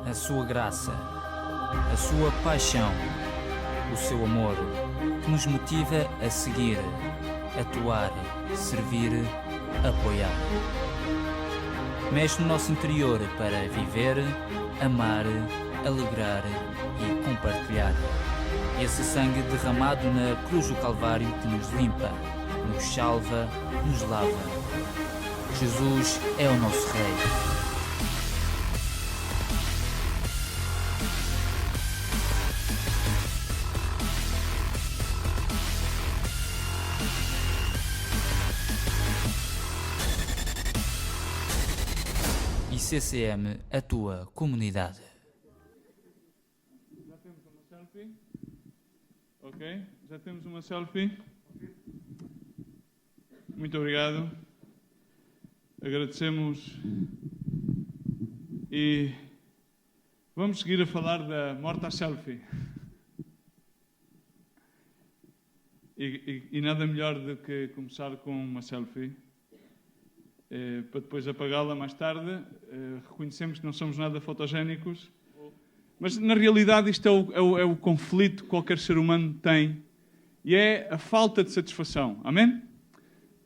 a sua graça, a sua paixão, o seu amor, que nos motiva a seguir, atuar, servir, apoiar. Mexe no nosso interior para viver, amar, alegrar e compartilhar. Esse sangue derramado na cruz do Calvário que nos limpa, nos salva, nos lava. Jesus é o nosso Rei. CCM, a tua comunidade. Já temos uma selfie? Ok, já temos uma selfie. Muito obrigado. Agradecemos. E vamos seguir a falar da morta selfie. E nada melhor do que começar com uma selfie. Para depois apagá-la mais tarde. Reconhecemos que não somos nada fotogénicos, mas na realidade isto é o conflito que qualquer ser humano tem, e é a falta de satisfação. Amém?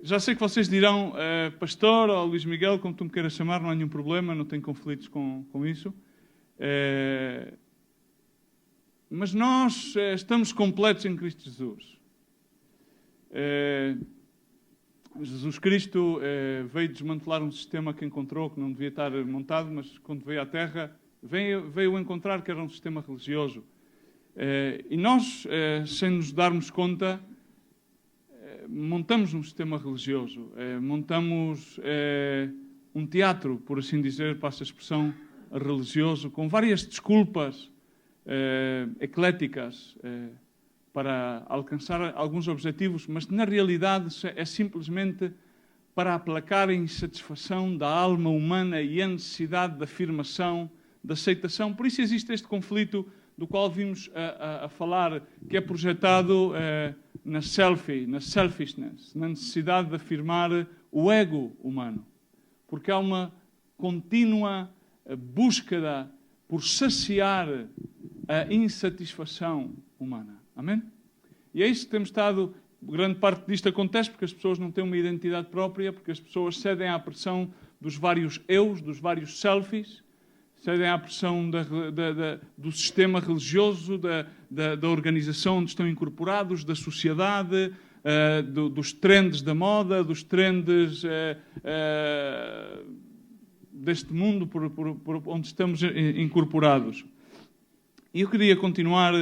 Já sei que vocês dirão, pastor ou Luís Miguel, como tu me queiras chamar, não há nenhum problema, não tenho conflitos com isso. Mas nós estamos completos em Cristo Jesus. Jesus Cristo veio desmantelar um sistema que encontrou, que não devia estar montado, mas quando veio à Terra, veio encontrar que era um sistema religioso. E nós, sem nos darmos conta, montamos um sistema religioso, montamos um teatro, por assim dizer, passa a expressão, religioso, com várias desculpas ecléticas, para alcançar alguns objetivos, mas na realidade é simplesmente para aplacar a insatisfação da alma humana e a necessidade de afirmação, de aceitação. Por isso existe este conflito do qual vimos a falar, que é projetado na selfie, na selfishness, na necessidade de afirmar o ego humano. Porque há uma contínua búsqueda por saciar a insatisfação humana. Amém? E é isso que temos estado. Grande parte disto acontece porque as pessoas não têm uma identidade própria, porque as pessoas cedem à pressão dos vários eus, dos vários selfies, cedem à pressão do sistema religioso, da organização onde estão incorporados, da sociedade, dos trends da moda, dos trends deste mundo por onde estamos incorporados. E eu queria continuar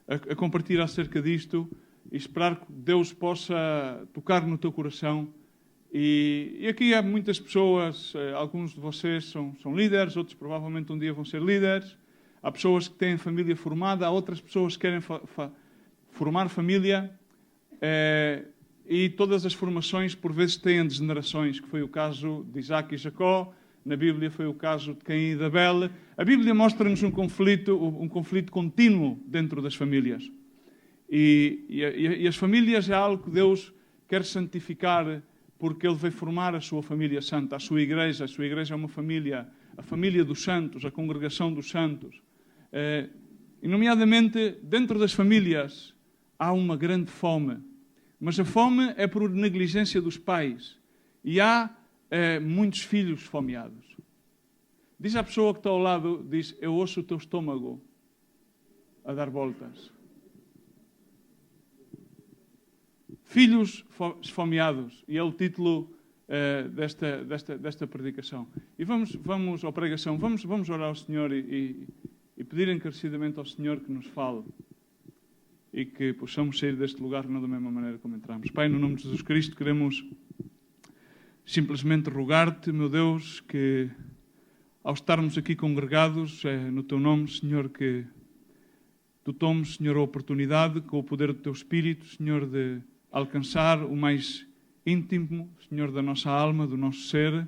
a compartilhar acerca disto e esperar que Deus possa tocar no teu coração. E aqui há muitas pessoas, alguns de vocês são líderes, outros provavelmente um dia vão ser líderes. Há pessoas que têm família formada, há outras pessoas que querem formar família. E todas as formações, por vezes, têm degenerações, que foi o caso de Isaac e Jacó. Na Bíblia foi o caso de Caim e de Abel. A Bíblia mostra-nos um conflito contínuo dentro das famílias. E as famílias é algo que Deus quer santificar, porque Ele veio formar a sua família santa, a sua igreja. A sua igreja é uma família, a família dos santos, a congregação dos santos. E, nomeadamente, dentro das famílias há uma grande fome. Mas a fome é por negligência dos pais. E há muitos filhos fomeados. Diz à pessoa que está ao lado, diz, eu ouço o teu estômago a dar voltas. Filhos esfomeados. E é o título desta predicação. E vamos à pregação. Vamos orar ao Senhor e pedir encarecidamente ao Senhor que nos fale. E que possamos sair deste lugar não da mesma maneira como entramos. Pai, no nome de Jesus Cristo, queremos simplesmente rogar-te, meu Deus, que ao estarmos aqui congregados no teu nome, Senhor, que tu tomes, Senhor, a oportunidade com o poder do teu Espírito, Senhor, de alcançar o mais íntimo, Senhor, da nossa alma, do nosso ser,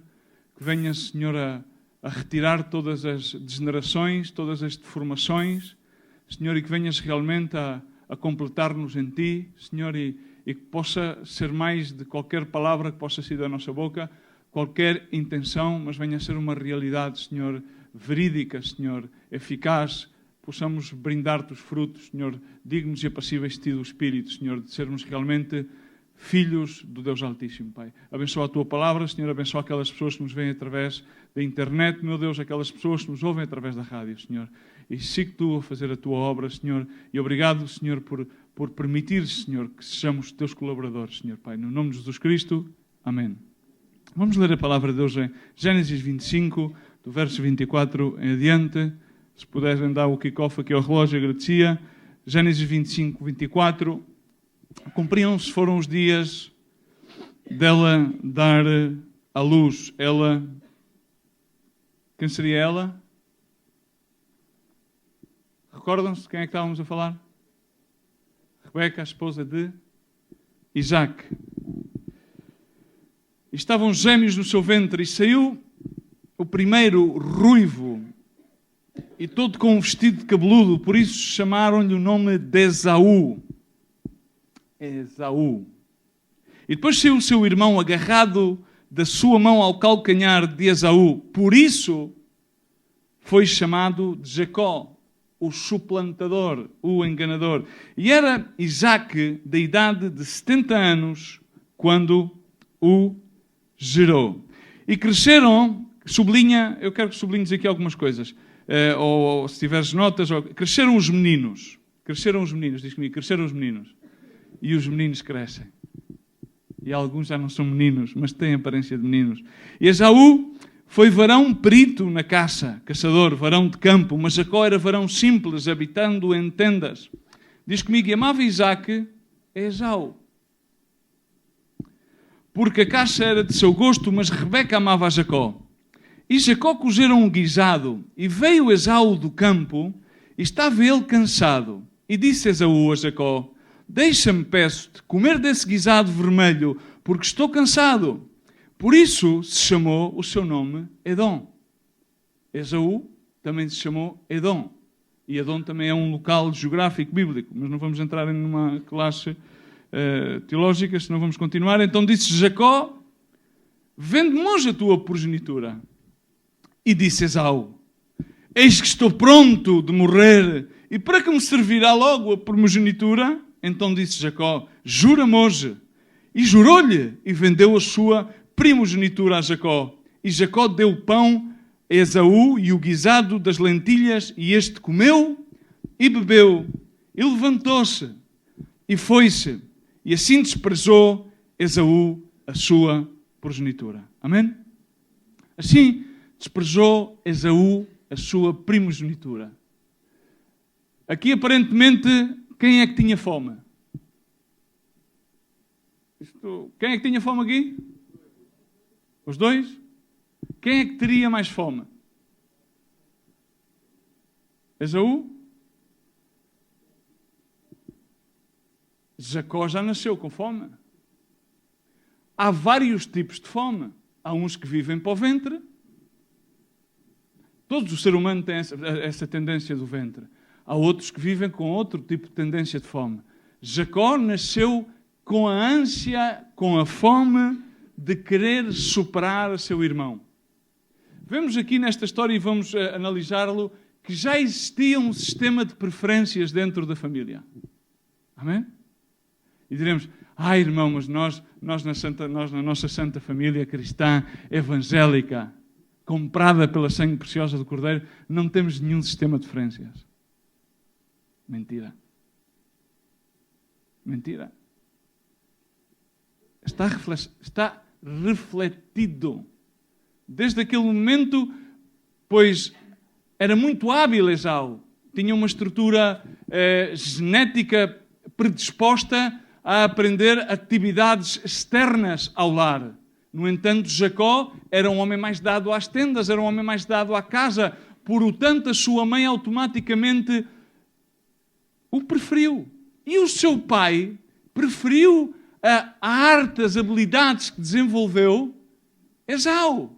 que venhas, Senhor, a retirar todas as degenerações, todas as deformações, Senhor, e que venhas realmente a completar-nos em Ti, Senhor, e que possa ser mais de qualquer palavra que possa sair da nossa boca, qualquer intenção, mas venha a ser uma realidade, Senhor, verídica, Senhor, eficaz, possamos brindar-te os frutos, Senhor, dignos e apassíveis de ti do Espírito, Senhor, de sermos realmente filhos do Deus Altíssimo, Pai. Abençoa a tua palavra, Senhor, abençoa aquelas pessoas que nos veem através da internet, meu Deus, aquelas pessoas que nos ouvem através da rádio, Senhor. E siga tu a fazer a tua obra, Senhor, e obrigado, Senhor, por permitir, Senhor, que sejamos teus colaboradores, Senhor, Pai. No nome de Jesus Cristo, amém. Vamos ler a palavra de Deus em Gênesis 25, do verso 24 em adiante. Se puderem dar o kick-off aqui ao relógio, agradecia. Gênesis 25, 24. Cumpriam-se, foram os dias dela dar à luz. Ela... Quem seria ela? Recordam-se de quem é que estávamos a falar? Rebeca, a esposa de Isaac. E estavam gêmeos no seu ventre e saiu o primeiro ruivo e todo com um vestido de cabeludo, por isso chamaram-lhe o nome de Esaú. Esaú. E depois saiu o seu irmão agarrado da sua mão ao calcanhar de Esaú. Por isso foi chamado de Jacó, o suplantador, o enganador. E era Isaac da idade de 70 anos quando o gerou. E cresceram, sublinha, eu quero que sublinhes aqui algumas coisas. Ou se tiveres notas, cresceram os meninos. Cresceram os meninos, diz comigo, cresceram os meninos. E os meninos crescem. E alguns já não são meninos, mas têm aparência de meninos. E Esaú foi varão perito na caça, caçador, varão de campo, mas Jacó era varão simples, habitando em tendas. Diz comigo, e amava Isaac a Esaú. Porque a caça era de seu gosto, mas Rebeca amava a Jacó. E Jacó cozeram um guisado, e veio Esaú do campo, e estava ele cansado. E disse Esaú a Jacó, deixa-me, peço-te, comer desse guisado vermelho, porque estou cansado. Por isso se chamou o seu nome Edom. Esaú também se chamou Edom. E Edom também é um local geográfico bíblico, mas não vamos entrar em uma classe teológica, senão vamos continuar. Então disse Jacó, vende-me hoje a tua progenitura. E disse Esaú, eis que estou pronto de morrer, e para que me servirá logo a primogenitura? Então disse Jacó, jura-me hoje. E jurou-lhe, e vendeu a sua primogenitura a Jacó. E Jacó deu pão a Esaú e o guisado das lentilhas, e este comeu e bebeu, e levantou-se, e foi-se. E assim desprezou Esaú a sua progenitura. Amém? Assim desprezou Esaú a sua primogenitura. Aqui, aparentemente, quem é que tinha fome? Quem é que tinha fome aqui? Os dois? Quem é que teria mais fome? Esaú? Jacó já nasceu com fome. Há vários tipos de fome. Há uns que vivem para o ventre. Todo o ser humano tem essa tendência do ventre. Há outros que vivem com outro tipo de tendência de fome. Jacó nasceu com a ânsia, com a fome de querer superar seu irmão. Vemos aqui nesta história, e vamos analisá-lo, que já existia um sistema de preferências dentro da família. Amém? E diremos, irmão, mas nós na nossa santa família cristã, evangélica, comprada pela sangue preciosa do Cordeiro, não temos nenhum sistema de preferências. Mentira. Mentira. Está refletido. Desde aquele momento, pois era muito hábil Esaú. Tinha uma estrutura genética predisposta a aprender atividades externas ao lar. No entanto, Jacó era um homem mais dado às tendas, era um homem mais dado à casa. Portanto, a sua mãe automaticamente o preferiu. E o seu pai preferiu a arte, as habilidades que desenvolveu Esaú.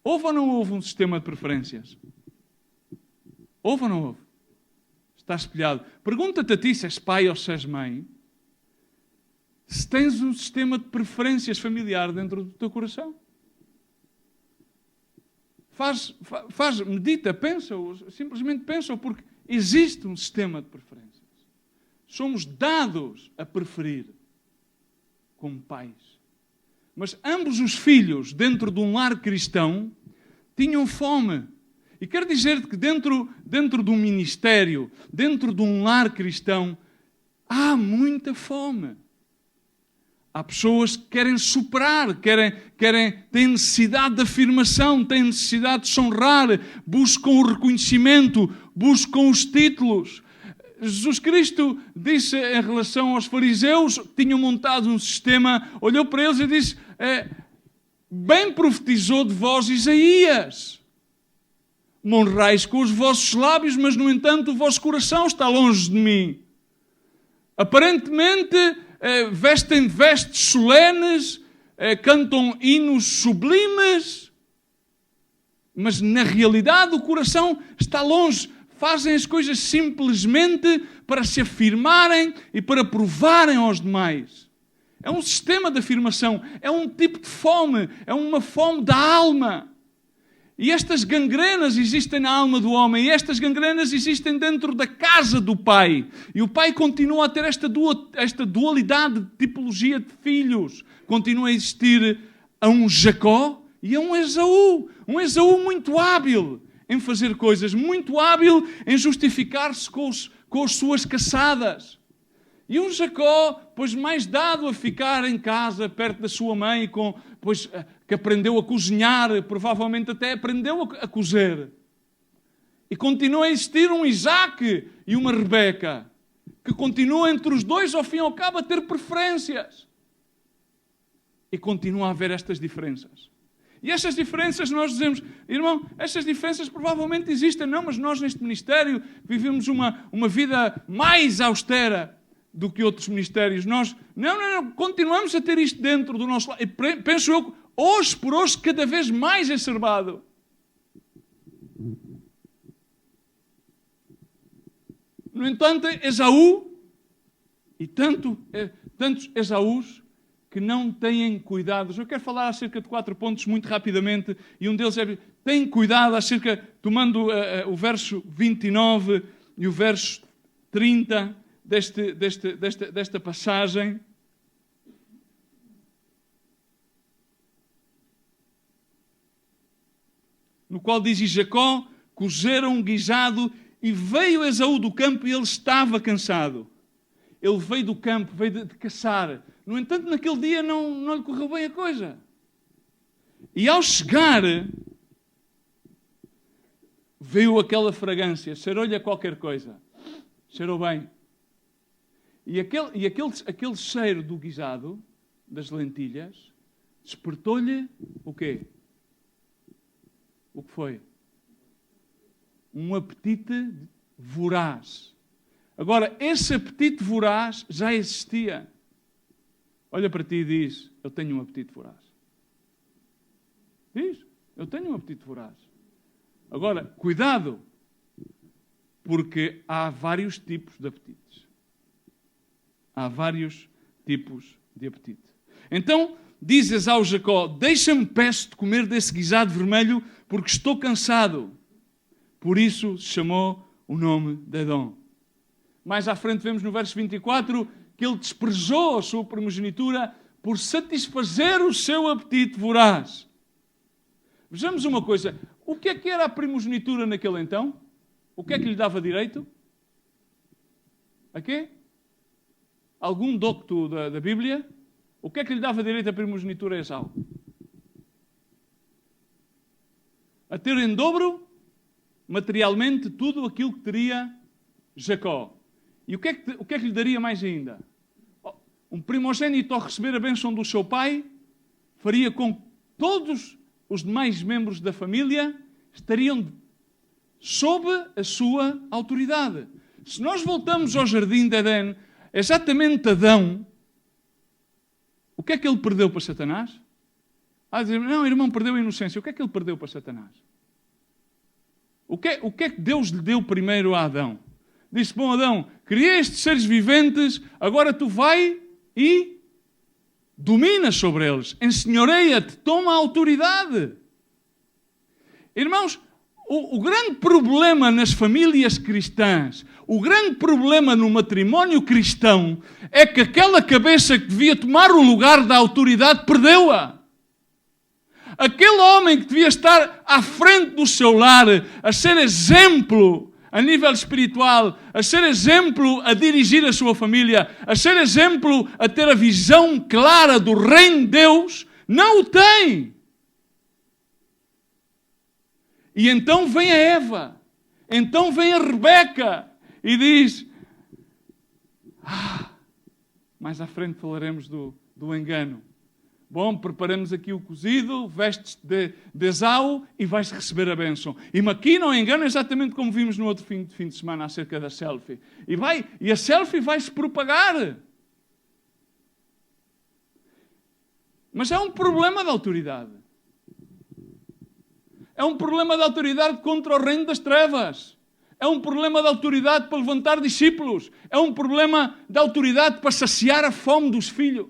Houve ou não houve um sistema de preferências? Houve ou não houve? Está espelhado. Pergunta-te a ti, se és pai ou se és mãe, se tens um sistema de preferências familiar dentro do teu coração. medita, pensa, simplesmente pensa, porque existe um sistema de preferências. Somos dados a preferir como pais. Mas ambos os filhos, dentro de um lar cristão, tinham fome. E quero dizer que dentro de um ministério, dentro de um lar cristão, há muita fome. Há pessoas que querem superar, têm necessidade de afirmação, têm necessidade de se honrar, buscam o reconhecimento, buscam os títulos. Jesus Cristo disse em relação aos fariseus, que tinham montado um sistema, olhou para eles e disse, bem profetizou de vós Isaías. Me honrais com os vossos lábios, mas no entanto o vosso coração está longe de mim. Aparentemente vestem vestes solenes, cantam hinos sublimes, mas na realidade o coração está longe. Fazem as coisas simplesmente para se afirmarem e para provarem aos demais. É um sistema de afirmação, é um tipo de fome, é uma fome da alma. E estas gangrenas existem na alma do homem, e estas gangrenas existem dentro da casa do pai. E o pai continua a ter esta dualidade de tipologia de filhos. Continua a existir a um Jacó e a um Esaú. Um Esaú muito hábil em fazer coisas, muito hábil em justificar-se com as suas caçadas. E um Jacó, pois mais dado a ficar em casa, perto da sua mãe, pois que aprendeu a cozinhar, provavelmente até aprendeu a cozer. E continua a existir um Isaac e uma Rebeca, que continuam entre os dois, ao fim e ao cabo, a ter preferências. E continua a haver estas diferenças. E estas diferenças nós dizemos, irmão, estas diferenças provavelmente existem, não, mas nós neste ministério vivemos uma vida mais austera do que outros ministérios. Nós, não, continuamos a ter isto dentro do nosso lado. E penso eu, hoje por hoje, cada vez mais exacerbado. No entanto, Esaú, e tantos Esaús, que não têm cuidados. Eu quero falar acerca de 4 pontos muito rapidamente, e um deles é, tem cuidado tomando o verso 29 e o verso 30 desta passagem. No qual diz, e Jacó cozeram um guisado, e veio Esaú do campo, e ele estava cansado. Ele veio do campo, veio de caçar. No entanto, naquele dia não lhe correu bem a coisa. E ao chegar, veio aquela fragrância, cheirou-lhe a qualquer coisa. Cheirou bem. E aquele cheiro do guisado, das lentilhas, despertou-lhe o quê? O que foi? Um apetite voraz. Agora, esse apetite voraz já existia. Olha para ti e diz, eu tenho um apetite voraz. Diz, eu tenho um apetite voraz. Agora, cuidado, porque há vários tipos de apetites. Há vários tipos de apetite. Então, dizes ao Jacó, deixa-me, peço, de comer desse guisado vermelho, porque estou cansado. Por isso se chamou o nome de Edom. Mais à frente vemos no verso 24 que ele desprezou a sua primogenitura por satisfazer o seu apetite voraz. Vejamos uma coisa. O que era a primogenitura naquele então? O que é que lhe dava direito? A quê? Algum docto da Bíblia? O que é que lhe dava direito à primogenitura a Esaú? A ter em dobro, materialmente, tudo aquilo que teria Jacó. E o que é que lhe daria mais ainda? Um primogênito, ao receber a bênção do seu pai, faria com que todos os demais membros da família estariam sob a sua autoridade. Se nós voltamos ao jardim de Éden, exatamente Adão, o que é que ele perdeu para Satanás? Dizer, não, irmão, perdeu a inocência. O que é que ele perdeu para Satanás? O que é que Deus lhe deu primeiro a Adão? Disse, bom Adão, criei estes seres viventes, agora tu vai e dominas sobre eles, ensenhoreia-te, toma a autoridade. Irmãos, o grande problema nas famílias cristãs, o grande problema no matrimónio cristão, é que aquela cabeça que devia tomar o lugar da autoridade perdeu-a. Aquele homem que devia estar à frente do seu lar, a ser exemplo a nível espiritual, a ser exemplo a dirigir a sua família, a ser exemplo a ter a visão clara do reino de Deus, não o tem. E então vem a Eva, então vem a Rebeca e diz, mais à frente falaremos do engano. Bom, preparamos aqui o cozido, vestes de Esau e vais receber a bênção. E aqui não engano, exatamente como vimos no outro fim de semana acerca da selfie. E a selfie vai se propagar. Mas é um problema de autoridade. É um problema de autoridade contra o reino das trevas. É um problema de autoridade para levantar discípulos. É um problema de autoridade para saciar a fome dos filhos.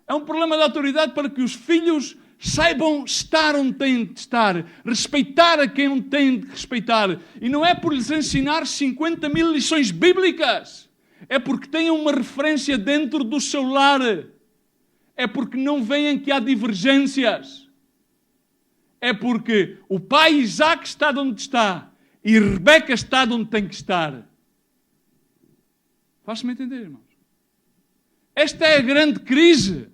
É um problema de autoridade para que os filhos saibam estar onde têm de estar, respeitar a quem têm de respeitar. E não é por lhes ensinar 50.000 lições bíblicas. É porque têm uma referência dentro do seu lar. É porque não veem que há divergências. É porque o pai Isaac está de onde está e Rebeca está de onde tem que estar. Faz-me entender, irmãos? Esta é a grande crise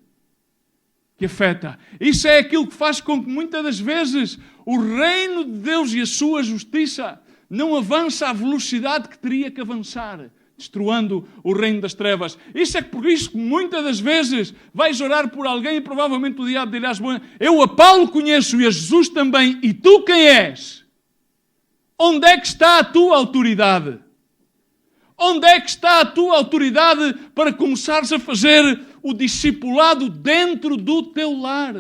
que afeta. Isso é aquilo que faz com que muitas das vezes o reino de Deus e a sua justiça não avança à velocidade que teria que avançar, destruindo o reino das trevas. Isso é por isso que muitas das vezes vais orar por alguém e provavelmente o diabo dirás, eu a Paulo conheço e a Jesus também, e tu quem és? Onde é que está a tua autoridade? Onde é que está a tua autoridade para começares a fazer o discipulado dentro do teu lar?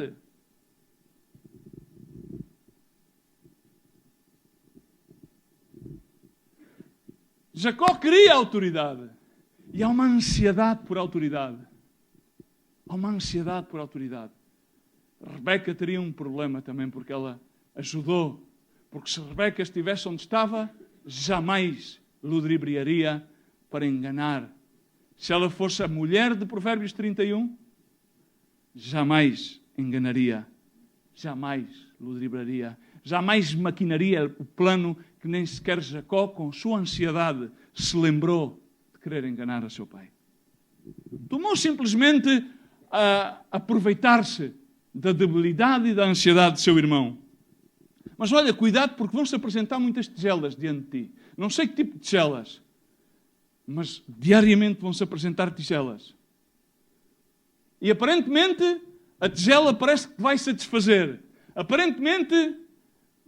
Jacó queria autoridade. E há uma ansiedade por autoridade. Há uma ansiedade por autoridade. Rebeca teria um problema também porque ela ajudou. Porque se Rebeca estivesse onde estava, jamais ludibriaria para enganar. Se ela fosse a mulher de Provérbios 31, jamais enganaria, jamais ludibriaria, jamais maquinaria o plano que nem sequer Jacó, com sua ansiedade, se lembrou de querer enganar a seu pai. Tomou simplesmente a aproveitar-se da debilidade e da ansiedade de seu irmão. Mas olha, cuidado, porque vão-se apresentar muitas tigelas diante de ti. Não sei que tipo de tigelas, mas diariamente vão-se apresentar tigelas. E aparentemente a tigela parece que vai satisfazer. Aparentemente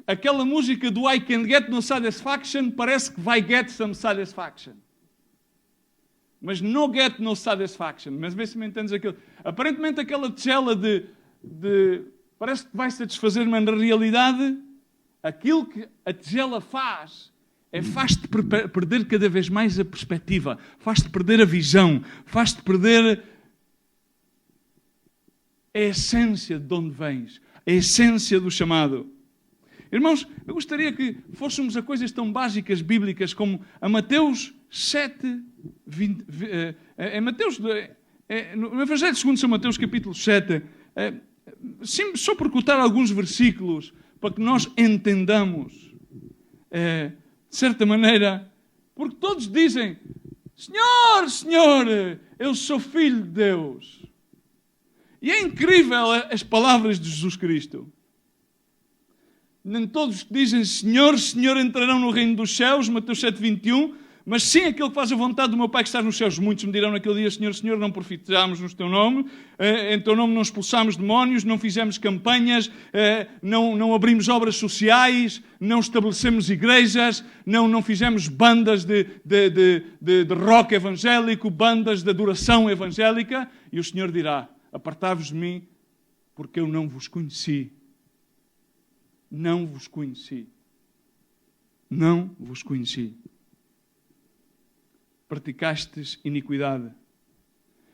aquela música do I can get no satisfaction parece que vai get some satisfaction. Mas no get no satisfaction. Mas vê se me entendes aquilo. Aparentemente aquela tigela parece que vai satisfazer, mas na realidade aquilo que a tigela faz-te perder cada vez mais a perspectiva, faz-te perder a visão, faz-te perder a essência de onde vens, a essência do chamado. Irmãos, eu gostaria que fôssemos a coisas tão básicas bíblicas como a Mateus 7, 20, no Evangelho segundo São Mateus, capítulo 7, só por contar alguns versículos para que nós entendamos, de certa maneira, porque todos dizem, Senhor, Senhor, eu sou filho de Deus. E é incrível as palavras de Jesus Cristo. Nem todos que dizem Senhor, Senhor entrarão no reino dos céus, Mateus 7, 21, mas sim aquele que faz a vontade do meu Pai que está nos céus. Muitos me dirão naquele dia, Senhor, Senhor, não profetizámos no teu nome, em teu nome não expulsámos demónios, não fizemos campanhas, não abrimos obras sociais, não estabelecemos igrejas, não fizemos bandas de rock evangélico, bandas de adoração evangélica. E o Senhor dirá, apartai-vos de mim, porque eu não vos conheci. Não vos conheci. Não vos conheci. Praticastes iniquidade.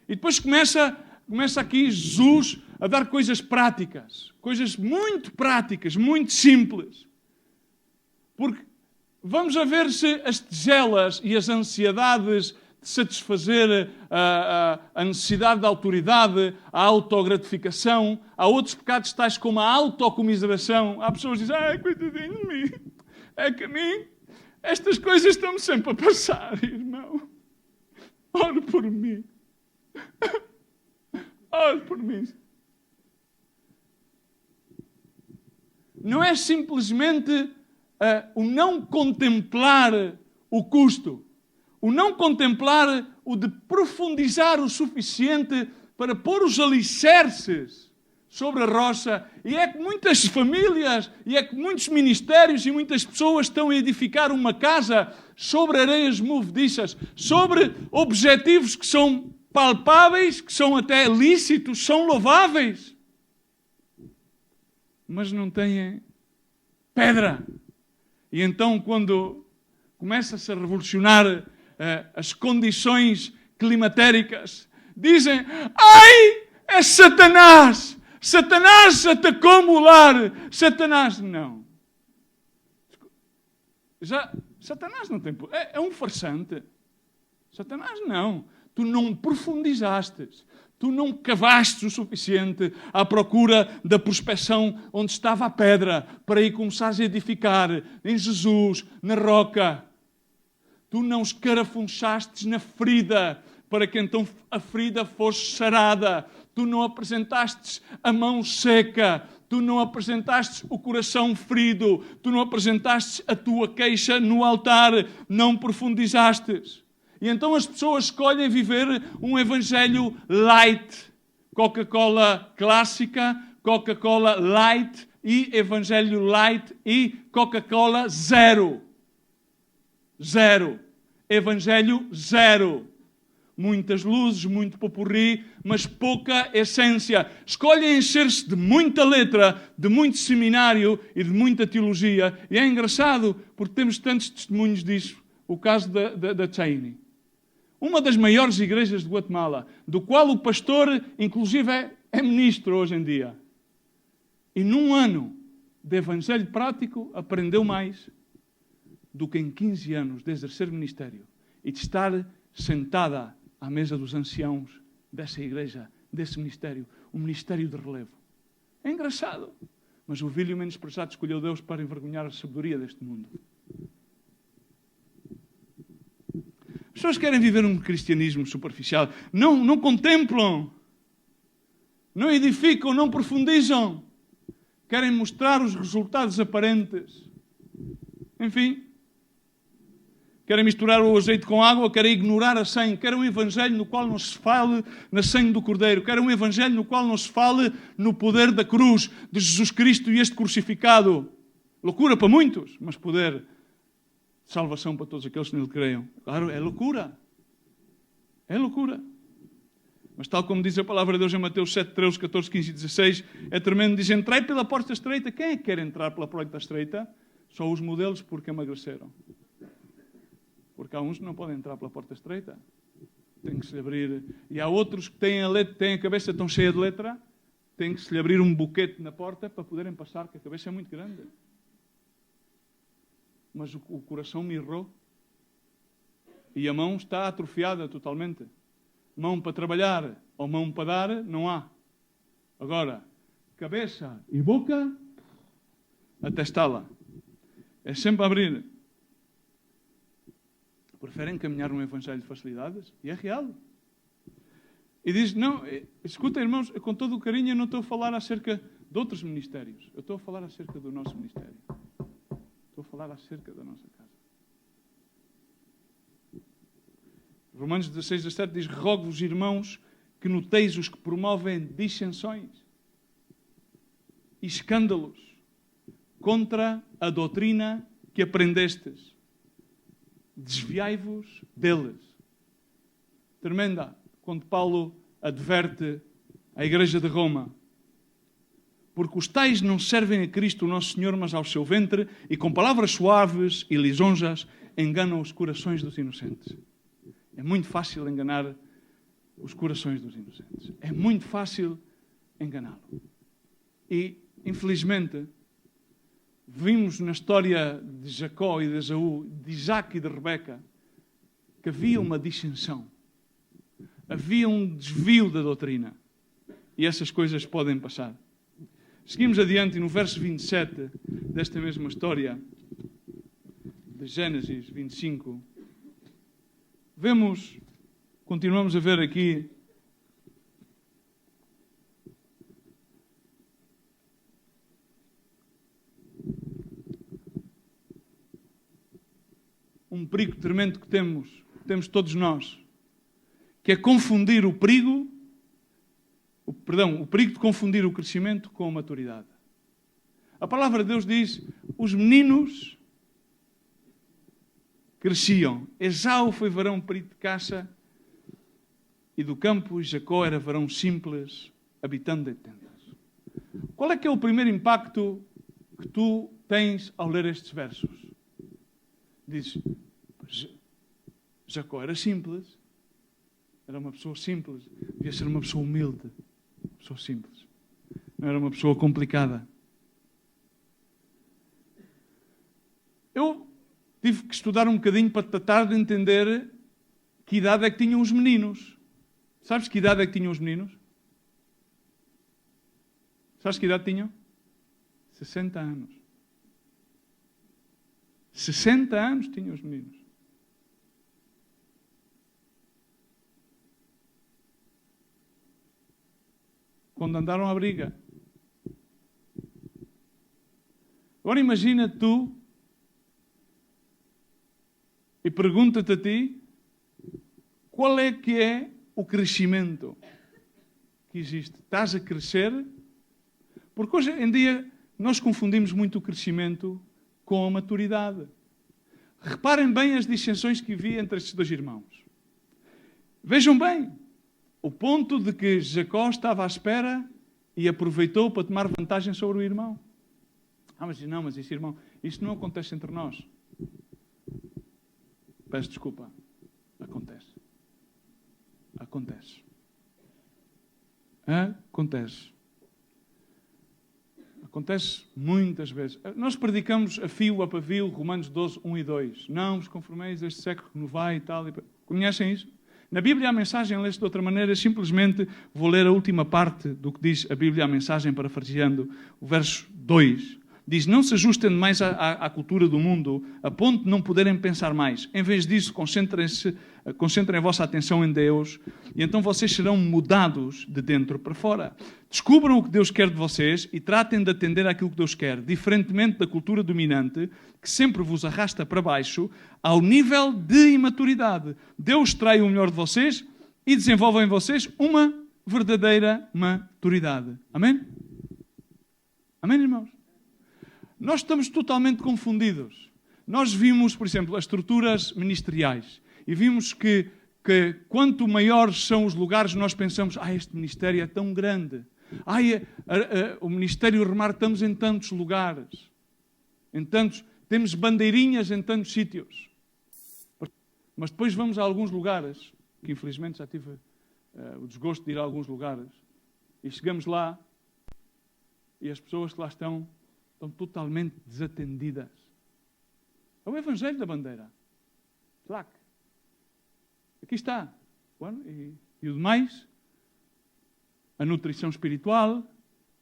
E depois começa começa aqui Jesus a dar coisas práticas, coisas muito práticas, muito simples. Porque vamos a ver se as tigelas e as ansiedades de satisfazer a necessidade da autoridade, a autogratificação, há outros pecados tais como a autocomiseração. Há pessoas que dizem, coitadinho de mim, é que a mim estas coisas estão-me sempre a passar, irmão. Ore por mim. Ore por mim. Não é simplesmente o não contemplar o custo, o não contemplar o de profundizar o suficiente para pôr os alicerces sobre a rocha. E é que muitas famílias, e é que muitos ministérios e muitas pessoas estão a edificar uma casa sobre areias movediças, sobre objetivos que são palpáveis, que são até lícitos, são louváveis, mas não têm pedra. E então, quando começa-se a revolucionar as condições climatéricas, dizem, ai, é Satanás! Satanás atacou-me o lar! Satanás, não. Satanás não tem... É um farsante. Satanás, não. Tu não profundizaste. Tu não cavaste o suficiente à procura da prospecção onde estava a pedra para aí começares a edificar em Jesus, na roca. Tu não escarafunchaste na ferida para que então a ferida fosse sarada. Tu não apresentaste a mão seca. Tu não apresentaste o coração ferido. Tu não apresentaste a tua queixa no altar. Não profundizaste. E então as pessoas escolhem viver um evangelho light. Coca-Cola clássica, Coca-Cola light e evangelho light e Coca-Cola zero. Zero. Evangelho zero. Muitas luzes, muito popurrí, mas pouca essência. Escolhem encher-se de muita letra, de muito seminário e de muita teologia. E é engraçado, porque temos tantos testemunhos disso. O caso da Cheney. Uma das maiores igrejas de Guatemala, do qual o pastor, inclusive, é ministro hoje em dia. E num ano de evangelho prático, aprendeu mais do que em 15 anos de exercer ministério e de estar sentada à mesa dos anciãos dessa igreja, desse ministério, um ministério de relevo. É engraçado, mas o vil e o menosprezado escolheu Deus para envergonhar a sabedoria deste mundo. As pessoas querem viver um cristianismo superficial, não contemplam, não edificam, não profundizam, querem mostrar os resultados aparentes. Enfim, querem misturar o azeite com água, querem ignorar a sangue, querem um evangelho no qual não se fale na sangue do Cordeiro, querem um evangelho no qual não se fale no poder da cruz de Jesus Cristo e este crucificado. Loucura para muitos, mas poder de salvação para todos aqueles que nele creiam. Claro, é loucura. É loucura. Mas tal como diz a palavra de Deus em Mateus 7, 13, 14, 15 e 16, é tremendo. Diz, entrai pela porta estreita. Quem é que quer entrar pela porta estreita? Só os modelos porque emagreceram. Porque há uns que não podem entrar pela porta estreita. Tem que se lhe abrir. E há outros que têm a cabeça tão cheia de letra, tem que se lhe abrir um boquete na porta para poderem passar, porque a cabeça é muito grande. Mas o coração mirrou. E a mão está atrofiada totalmente. Mão para trabalhar ou mão para dar, não há. Agora, cabeça e boca, até está lá. É sempre a abrir. Preferem caminhar num evangelho de facilidades? E é real. E diz, não, escuta irmãos, com todo o carinho, eu não estou a falar acerca de outros ministérios. Eu estou a falar acerca do nosso ministério. Estou a falar acerca da nossa casa. Romanos 16, 17 diz, rogo-vos, irmãos, que noteis os que promovem dissensões e escândalos contra a doutrina que aprendestes. Desviai-vos deles. Tremenda, quando Paulo adverte à igreja de Roma. Porque os tais não servem a Cristo, o nosso Senhor, mas ao seu ventre, e com palavras suaves e lisonjas enganam os corações dos inocentes. É muito fácil enganar os corações dos inocentes. É muito fácil enganá-lo. E, infelizmente, vimos na história de Jacó e de Esaú, de Isaac e de Rebeca, que havia uma dissensão. Havia um desvio da doutrina. E essas coisas podem passar. Seguimos adiante e no verso 27 desta mesma história, de Gênesis 25, continuamos a ver aqui um perigo tremendo que temos todos nós, que é confundir o perigo de confundir o crescimento com a maturidade. A palavra de Deus diz, os meninos cresciam. Esau foi varão perito de caça e do campo, e Jacó era varão simples, habitando de tendas. Qual é que é o primeiro impacto que tu tens ao ler estes versos? Dizes, Jacó era simples, era uma pessoa simples, devia ser uma pessoa humilde, uma pessoa simples. Não era uma pessoa complicada. Eu tive que estudar um bocadinho para tratar de entender que idade é que tinham os meninos. Sabes que idade é que tinham os meninos? Sabes que idade tinham? 60 anos. 60 anos tinham os meninos. Quando andaram à briga. Agora imagina tu e pergunta-te a ti qual é que é o crescimento que existe. Estás a crescer? Porque hoje em dia nós confundimos muito o crescimento com a maturidade. Reparem bem as dissensões que havia entre estes dois irmãos. Vejam bem. O ponto de que Jacó estava à espera e aproveitou para tomar vantagem sobre o irmão. Mas esse irmão, isto não acontece entre nós. Peço desculpa. Acontece. Acontece muitas vezes. Nós predicamos a fio, a pavio, Romanos 12, 1 e 2. Não vos conformeis a este século que não vai e tal. Conhecem isso? Na Bíblia a mensagem lê-se de outra maneira, simplesmente vou ler a última parte do que diz a Bíblia a mensagem, parafraseando o verso 2. Diz, não se ajustem mais à cultura do mundo, a ponto de não poderem pensar mais. Em vez disso, concentrem a vossa atenção em Deus e então vocês serão mudados de dentro para fora. Descubram o que Deus quer de vocês e tratem de atender àquilo que Deus quer, diferentemente da cultura dominante, que sempre vos arrasta para baixo, ao nível de imaturidade. Deus trai o melhor de vocês e desenvolve em vocês uma verdadeira maturidade. Amém? Amém, irmãos? Nós estamos totalmente confundidos. Nós vimos, por exemplo, as estruturas ministeriais e vimos que quanto maiores são os lugares, nós pensamos, este ministério é tão grande. O Ministério Remar, estamos em tantos lugares. Temos bandeirinhas em tantos sítios. Mas depois vamos a alguns lugares, que infelizmente já tive o desgosto de ir a alguns lugares, e chegamos lá e as pessoas que lá estão totalmente desatendidas. É o Evangelho da bandeira. Clac. Aqui está. E o demais? A nutrição espiritual,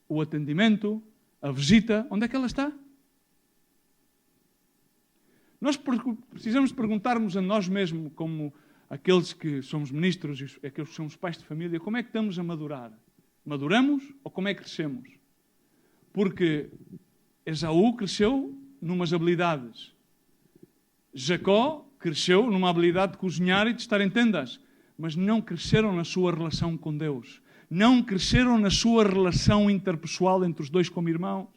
o atendimento, a visita. Onde é que ela está? Nós precisamos perguntarmos a nós mesmos, como aqueles que somos ministros e aqueles que somos pais de família, como é que estamos a madurar? Maduramos ou como é que crescemos? Porque Esaú cresceu numas habilidades. Jacó cresceu numa habilidade de cozinhar e de estar em tendas. Mas não cresceram na sua relação com Deus. Não cresceram na sua relação interpessoal entre os dois como irmãos.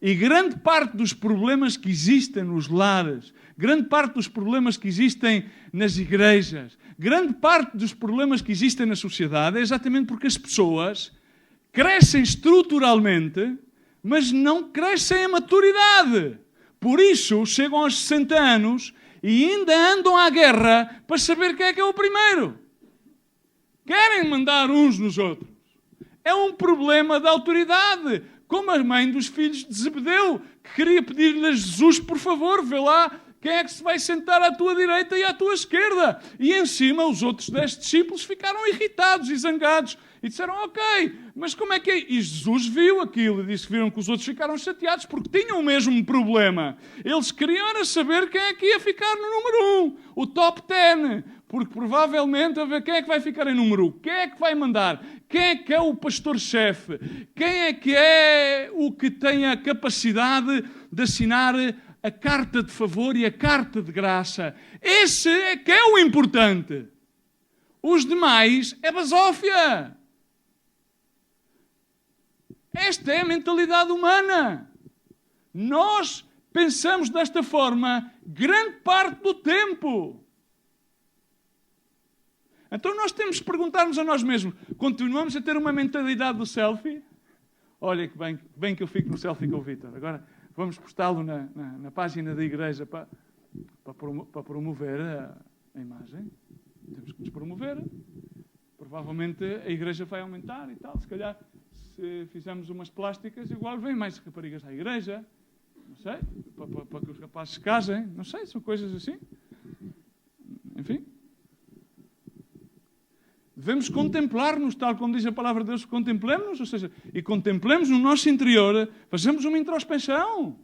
E grande parte dos problemas que existem nos lares, grande parte dos problemas que existem nas igrejas, grande parte dos problemas que existem na sociedade é exatamente porque as pessoas crescem estruturalmente, mas não crescem em maturidade. Por isso, chegam aos 60 anos e ainda andam à guerra para saber quem é o primeiro. Querem mandar uns nos outros. É um problema de autoridade. Como a mãe dos filhos de Zebedeu, que queria pedir-lhe a Jesus, por favor, vê lá quem é que se vai sentar à tua direita e à tua esquerda. E em cima os outros 10 discípulos ficaram irritados e zangados. E disseram, ok, mas como é que é? E Jesus viu aquilo e disse que viram que os outros ficaram chateados porque tinham o mesmo problema. Eles queriam era saber quem é que ia ficar no número 1, o top 10. Porque provavelmente, a ver quem é que vai ficar em número 1, quem é que vai mandar, quem é o pastor-chefe, quem é o que tem a capacidade de assinar a carta de favor e a carta de graça. Esse é que é o importante. Os demais é basófia. Esta é a mentalidade humana. Nós pensamos desta forma grande parte do tempo. Então nós temos que perguntar-nos a nós mesmos, continuamos a ter uma mentalidade do selfie? Olha que bem que eu fico no selfie com o Vítor. Agora vamos postá-lo na página da igreja para promover a imagem. Temos que nos promover. Provavelmente a igreja vai aumentar e tal. Se calhar, se fizermos umas plásticas, igual vem mais raparigas à igreja. Não sei, para que os rapazes se casem. Não sei, são coisas assim. Enfim. Devemos contemplar-nos, tal como diz a palavra de Deus, contemplemos-nos, ou seja, e contemplemos no nosso interior, fazemos uma introspecção.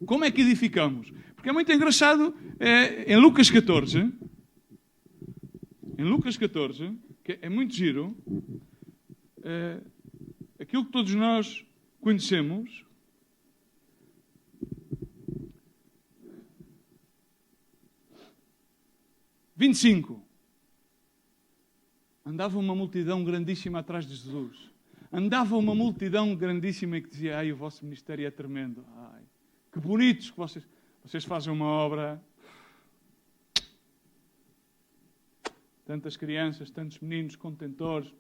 Como é que edificamos? Porque é muito engraçado, em Lucas 14, que é muito giro, aquilo que todos nós conhecemos, andava uma multidão grandíssima atrás de Jesus. Andava uma multidão grandíssima que dizia, ai, o vosso ministério é tremendo. Ai, que bonitos que vocês fazem uma obra. Tantas crianças, tantos meninos contentores.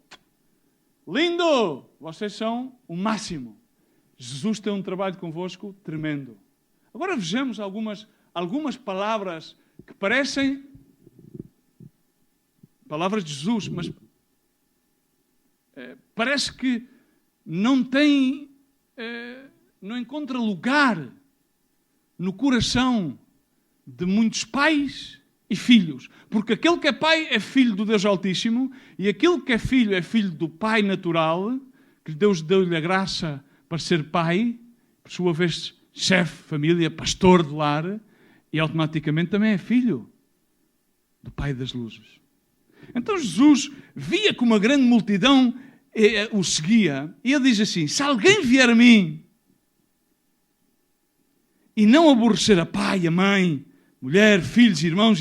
Lindo! Vocês são o máximo. Jesus tem um trabalho convosco tremendo. Agora vejamos algumas palavras que parecem palavras de Jesus, mas parece que não encontra lugar no coração de muitos pais e filhos. Porque aquele que é pai é filho do Deus Altíssimo e aquele que é filho do pai natural, que Deus deu-lhe a graça para ser pai, por sua vez chefe de família, pastor de lar, e automaticamente também é filho do Pai das luzes. Então Jesus via que uma grande multidão o seguia e ele diz assim, se alguém vier a mim e não aborrecer a pai, a mãe, mulher, filhos, irmãos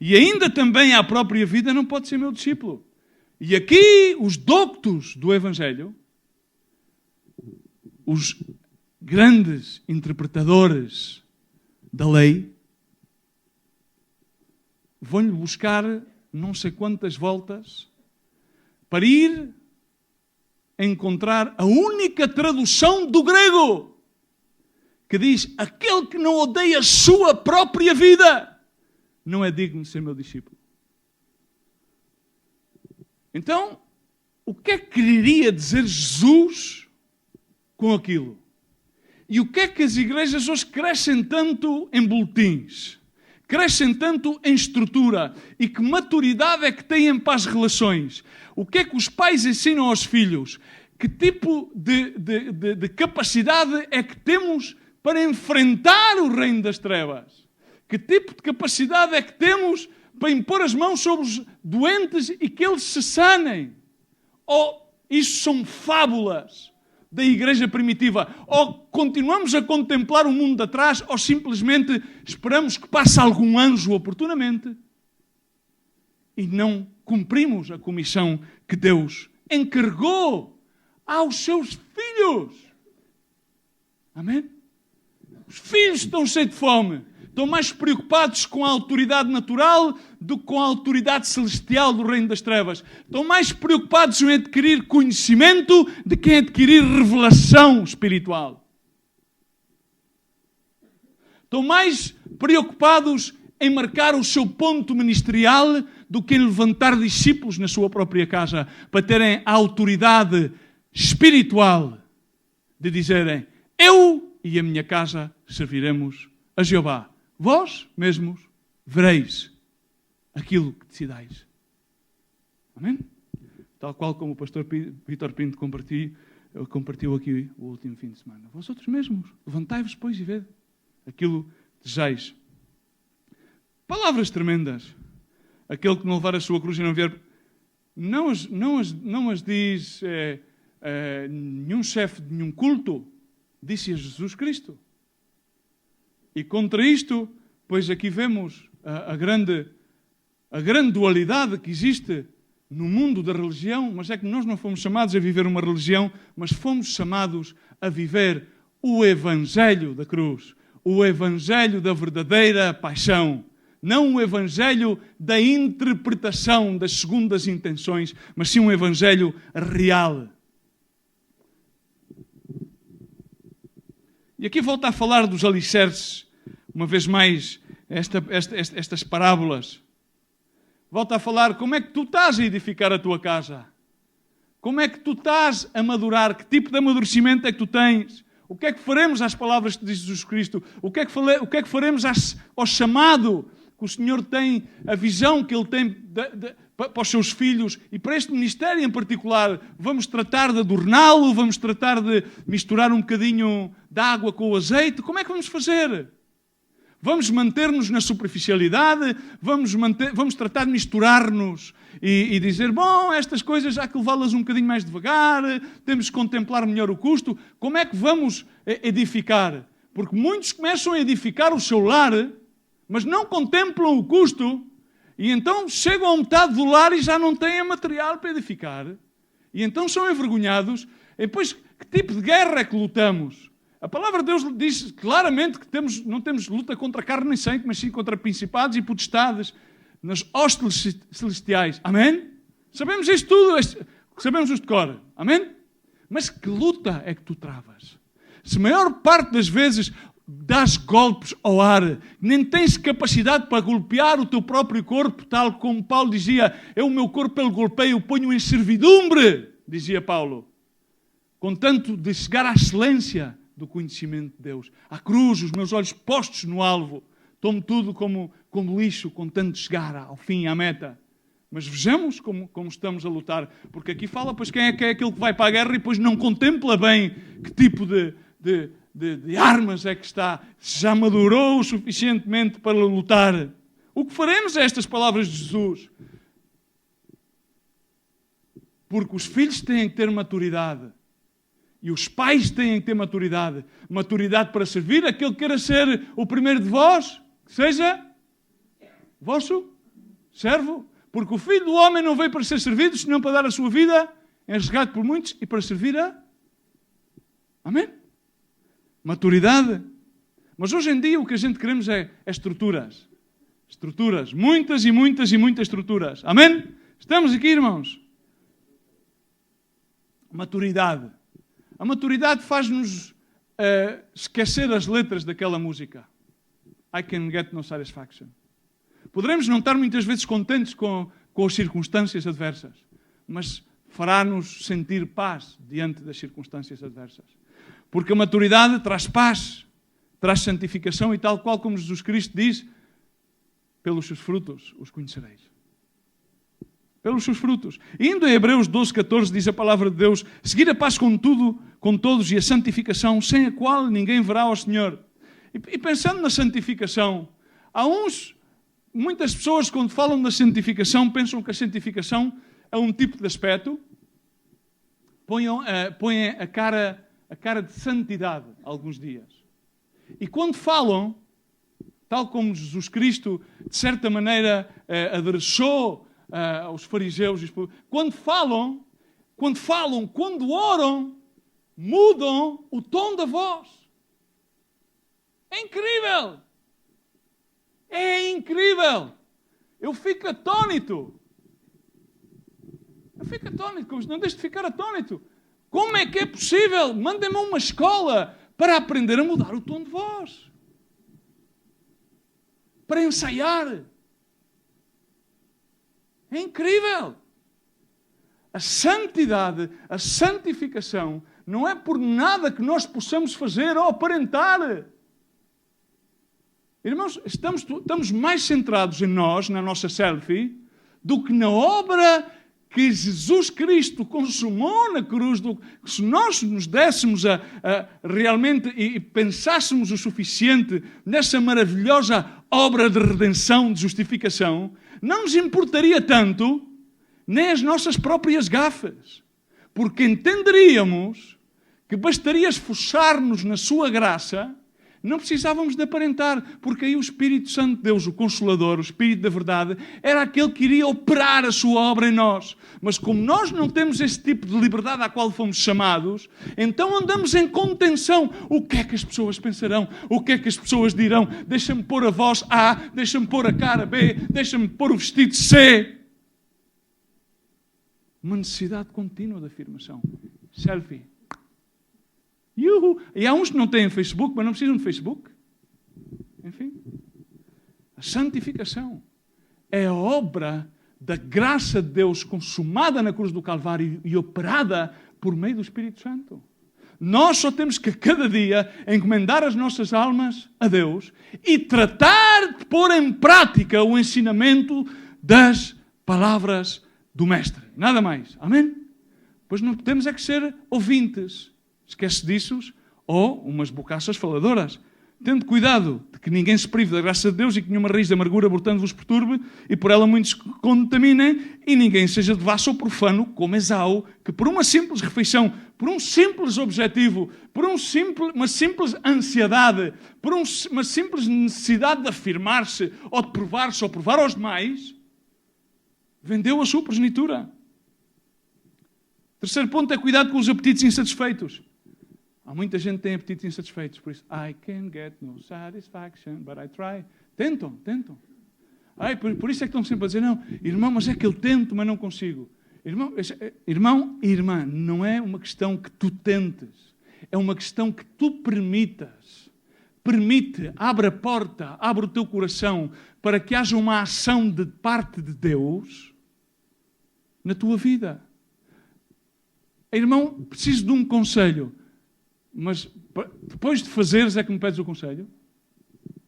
e ainda também a própria vida, não pode ser meu discípulo. E aqui os doctos do Evangelho, os grandes interpretadores da lei, vão-lhe buscar não sei quantas voltas para ir encontrar a única tradução do grego que diz, aquele que não odeia a sua própria vida não é digno de ser meu discípulo. Então, o que é que queria dizer Jesus com aquilo? E o que é que as igrejas hoje crescem tanto em boletins? Crescem tanto em estrutura e que maturidade é que têm para as relações? O que é que os pais ensinam aos filhos? Que tipo de capacidade é que temos para enfrentar o reino das trevas? Que tipo de capacidade é que temos para impor as mãos sobre os doentes e que eles se sanem? Ou isso são fábulas da igreja primitiva? Ou continuamos a contemplar o mundo de atrás, ou simplesmente esperamos que passe algum anjo oportunamente e não cumprimos a comissão que Deus encarregou aos seus filhos? Amém? Os filhos estão cheios de fome. Estão mais preocupados com a autoridade natural do que com a autoridade celestial do reino das trevas. Estão mais preocupados em adquirir conhecimento do que em adquirir revelação espiritual. Estão mais preocupados em marcar o seu ponto ministerial do que em levantar discípulos na sua própria casa, para terem a autoridade espiritual de dizerem: eu e a minha casa serviremos a Jeová. Vós mesmos vereis aquilo que decidais. Amém? Tal qual como o pastor Vítor Pinto compartilhou aqui o último fim de semana. Vós outros mesmos, levantai-vos, pois, e vede aquilo que desejais. Palavras tremendas. Aquele que não levar a sua cruz e não vier... Não as diz nenhum chefe de nenhum culto. Disse a Jesus Cristo. E contra isto, pois aqui vemos a grande dualidade que existe no mundo da religião, mas é que nós não fomos chamados a viver uma religião, mas fomos chamados a viver o Evangelho da cruz, o Evangelho da verdadeira paixão. Não o Evangelho da interpretação das segundas intenções, mas sim um Evangelho real. E aqui volta a falar dos alicerces, uma vez mais, estas parábolas. Volta a falar como é que tu estás a edificar a tua casa. Como é que tu estás a madurar? Que tipo de amadurecimento é que tu tens? O que é que faremos às palavras que diz Jesus Cristo? O que é que faremos ao chamado que o Senhor tem, a visão que Ele tem para os seus filhos e para este ministério em particular? Vamos tratar de adorná-lo? Vamos tratar de misturar um bocadinho de água com o azeite? Como é que vamos fazer? Vamos manter-nos na superficialidade? Vamos tratar de misturar-nos e dizer, bom, estas coisas há que levá-las um bocadinho mais devagar, temos que contemplar melhor o custo. Como é que vamos edificar? Porque muitos começam a edificar o seu lar, mas não contemplam o custo, e então chegam à metade do lar e já não têm material para edificar. E então são envergonhados. E depois, que tipo de guerra é que lutamos? A palavra de Deus diz claramente que não temos luta contra carne nem sangue, mas sim contra principados e potestades nas hostes celestiais. Amém? Sabemos isto tudo, sabemos isto de cor. Amém? Mas que luta é que tu travas? Se a maior parte das vezes dás golpes ao ar, nem tens capacidade para golpear o teu próprio corpo, tal como Paulo dizia, o meu corpo ele golpeia, eu ponho em servidumbre, dizia Paulo. Contanto de chegar à excelência do conhecimento de Deus. À cruz, os meus olhos postos no alvo. Tomo tudo como lixo, contanto de chegar ao fim, à meta. Mas vejamos como estamos a lutar. Porque aqui fala, pois, quem é aquele que vai para a guerra e depois não contempla bem que tipo de armas é que está, se já madurou o suficientemente para lutar. O que faremos é estas palavras de Jesus. Porque os filhos têm que ter maturidade. E os pais têm que ter maturidade. Maturidade para servir aquele que queira ser o primeiro de vós, que seja vosso servo. Porque o Filho do Homem não veio para ser servido, senão para dar a sua vida em resgate por muitos e para servir a... Amém? Maturidade. Mas hoje em dia o que a gente queremos é estruturas. Estruturas. Muitas e muitas e muitas estruturas. Amém? Estamos aqui, irmãos. Maturidade. A maturidade faz-nos esquecer as letras daquela música. I can get no satisfaction. Poderemos não estar muitas vezes contentes com as circunstâncias adversas, mas fará-nos sentir paz diante das circunstâncias adversas. Porque a maturidade traz paz, traz santificação e tal qual como Jesus Cristo diz, pelos seus frutos os conhecereis. Pelos seus frutos. E indo a Hebreus 12:14 diz a palavra de Deus, seguir a paz com todos e a santificação, sem a qual ninguém verá ao Senhor. E pensando na santificação, muitas pessoas quando falam da santificação, pensam que a santificação é um tipo de aspecto, põem a cara de santidade alguns dias. E quando falam, tal como Jesus Cristo, de certa maneira, adereçou aos fariseus, quando oram, mudam o tom da voz. É incrível! É incrível! Eu fico atônito. Não deixo de ficar atônito. Como é que é possível? Mandem-me uma escola para aprender a mudar o tom de voz. para ensaiar. É incrível. A santidade, a santificação, não é por nada que nós possamos fazer ou aparentar. Irmãos, estamos mais centrados em nós, na nossa selfie, do que na obra que Jesus Cristo consumou na cruz. Se nós nos dessemos realmente e pensássemos o suficiente nessa maravilhosa obra de redenção, de justificação, não nos importaria tanto nem as nossas próprias gafas, porque entenderíamos que bastaria esforçar-nos na sua graça. Não precisávamos de aparentar, porque aí o Espírito Santo de Deus, o Consolador, o Espírito da verdade, era aquele que iria operar a sua obra em nós. Mas como nós não temos esse tipo de liberdade à qual fomos chamados, então andamos em contenção. O que é que as pessoas pensarão? O que é que as pessoas dirão? Deixa-me pôr a voz A, deixa-me pôr a cara B, deixa-me pôr o vestido C. Uma necessidade contínua de afirmação. Selfie. Yuhu. E há uns que não têm Facebook, mas não precisam de Facebook. Enfim. A santificação é a obra da graça de Deus consumada na cruz do Calvário e operada por meio do Espírito Santo. Nós só temos que, cada dia, encomendar as nossas almas a Deus e tratar de pôr em prática o ensinamento das palavras do Mestre. Nada mais. Amém? Pois não temos é que ser ouvintes. Esquece disso, ou umas bocaças faladoras. Tendo cuidado de que ninguém se prive da graça de Deus e que nenhuma raiz de amargura brotando vos perturbe e por ela muitos contaminem e ninguém seja devasso ou profano como Esau, que por uma simples refeição, por um simples objetivo, por uma simples ansiedade, por uma simples necessidade de afirmar-se ou de provar-se ou provar aos demais, vendeu a sua progenitura. Terceiro ponto é cuidado com os apetites insatisfeitos. Há muita gente que tem apetites insatisfeitos, por isso, I can get no satisfaction, but I try. Tentam. Por isso é que estão sempre a dizer, não, irmão, mas é que eu tento, mas não consigo. Irmão e irmã, não é uma questão que tu tentes, é uma questão que tu permitas. Permite, abre a porta, abre o teu coração, para que haja uma ação de parte de Deus na tua vida. Irmão, preciso de um conselho. Mas depois de fazeres é que me pedes o conselho?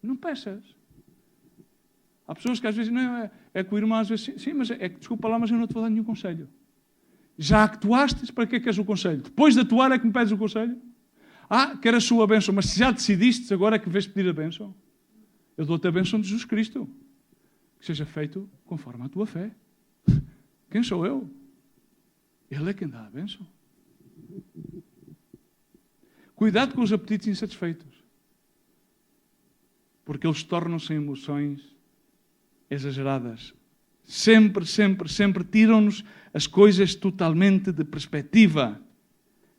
Não peças. Há pessoas que às vezes, não, é que o irmão às vezes, sim, mas é que, desculpa lá, mas eu não te vou dar nenhum conselho. Já actuaste, para que é que queres o conselho? Depois de atuar é que me pedes o conselho? Quero a sua bênção, mas se já decidiste, agora é que vês pedir a bênção. Eu dou-te a bênção de Jesus Cristo. Que seja feito conforme a tua fé. Quem sou eu? Ele é quem dá a bênção. Cuidado com os apetites insatisfeitos. Porque eles tornam-se emoções exageradas. Sempre tiram-nos as coisas totalmente de perspectiva.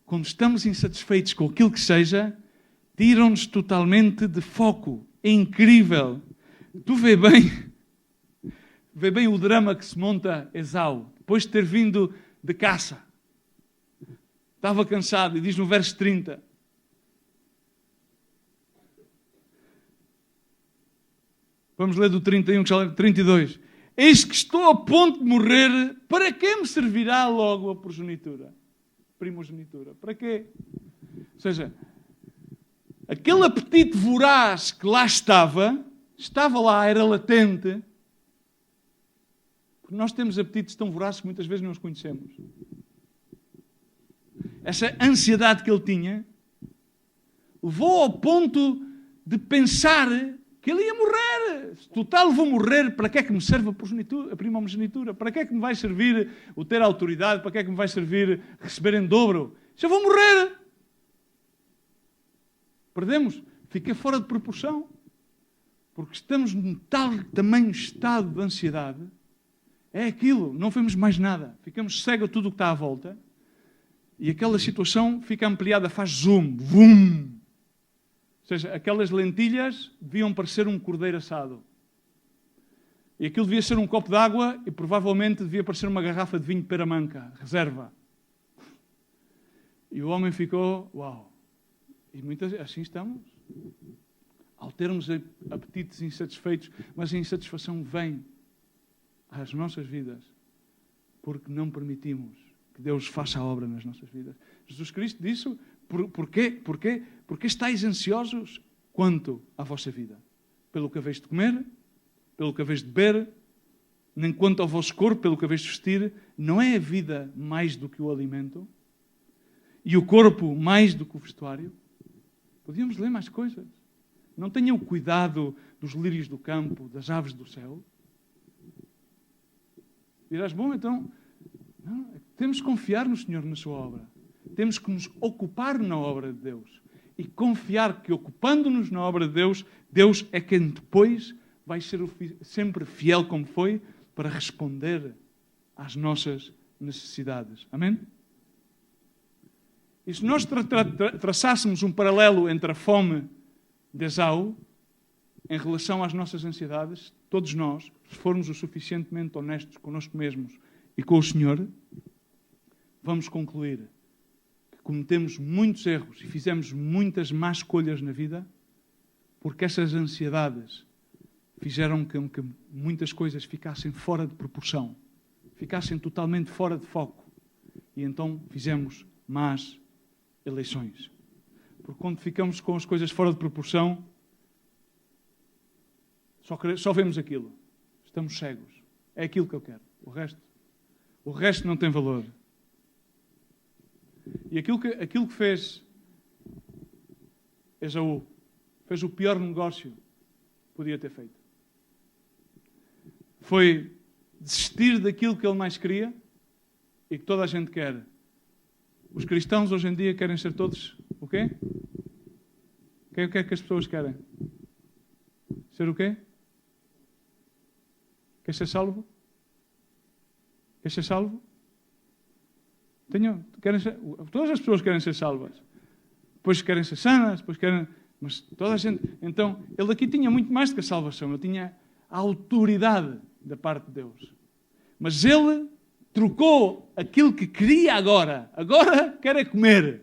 Quando estamos insatisfeitos com aquilo que seja, tiram-nos totalmente de foco. É incrível. Tu vê bem o drama que se monta Esau, depois de ter vindo de caça. Estava cansado, e diz no verso 30. Vamos ler do 31, que já leu 32. Eis que estou a ponto de morrer, para que me servirá logo a primogenitura? Para quê? Ou seja, aquele apetite voraz que lá estava lá, era latente. Porque nós temos apetites tão vorazes que muitas vezes não os conhecemos. Essa ansiedade que ele tinha levou ao ponto de pensar que ele ia morrer. Total, vou morrer, para que é que me serve a primogenitura? Para que é que me vai servir o ter autoridade? Para que é que me vai servir receber em dobro? Já vou morrer. Perdemos. Fica fora de proporção. Porque estamos num tal tamanho estado de ansiedade. É aquilo. Não vemos mais nada. Ficamos cegos a tudo o que está à volta. E aquela situação fica ampliada. Faz zoom. Vum. Ou seja, aquelas lentilhas deviam parecer um cordeiro assado. E aquilo devia ser um copo de água e provavelmente devia parecer uma garrafa de vinho de peramanca, reserva. E o homem ficou, uau. E muitas assim estamos. ao termos apetites insatisfeitos, mas a insatisfação vem às nossas vidas porque não permitimos que Deus faça a obra nas nossas vidas. Jesus Cristo disse: Porquê estáis ansiosos quanto à vossa vida? Pelo que haveis de comer, pelo que haveis de beber, nem quanto ao vosso corpo, pelo que haveis de vestir. Não é a vida mais do que o alimento? E o corpo mais do que o vestuário? Podíamos ler mais coisas. Não tenham cuidado dos lírios do campo, das aves do céu? Dirás, bom, então, não, temos que confiar no Senhor, na sua obra. Temos que nos ocupar na obra de Deus. E confiar que, ocupando-nos na obra de Deus, Deus é quem depois vai ser sempre fiel como foi para responder às nossas necessidades. Amém? E se nós traçássemos um paralelo entre a fome de Esaú em relação às nossas ansiedades, todos nós, se formos o suficientemente honestos connosco mesmos e com o Senhor, vamos concluir que cometemos muitos erros e fizemos muitas más escolhas na vida porque essas ansiedades fizeram com que muitas coisas ficassem fora de proporção, ficassem totalmente fora de foco. E então fizemos más eleições. Porque quando ficamos com as coisas fora de proporção, só vemos aquilo. Estamos cegos. É aquilo que eu quero. O resto não tem valor. E aquilo que fez Esaú, fez o pior negócio que podia ter feito. Foi desistir daquilo que ele mais queria e que toda a gente quer. Os cristãos hoje em dia querem ser todos o quê? O que é que as pessoas querem? Ser o quê? Quer ser salvo? Quer ser salvo? Todas as pessoas querem ser salvas. Depois querem ser sanas, mas toda a gente... Então, ele aqui tinha muito mais do que a salvação. Ele tinha a autoridade da parte de Deus. Mas ele trocou aquilo que queria agora quer é comer.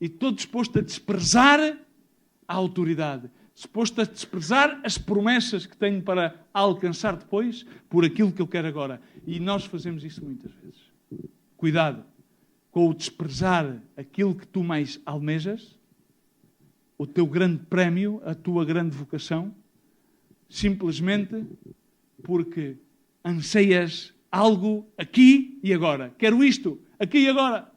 E estou disposto a desprezar a autoridade. Disposto a desprezar as promessas que tenho para alcançar depois por aquilo que eu quero agora. E nós fazemos isso muitas vezes. Cuidado com o desprezar aquilo que tu mais almejas, o teu grande prémio, a tua grande vocação, simplesmente porque anseias algo aqui e agora. Quero isto, aqui e agora.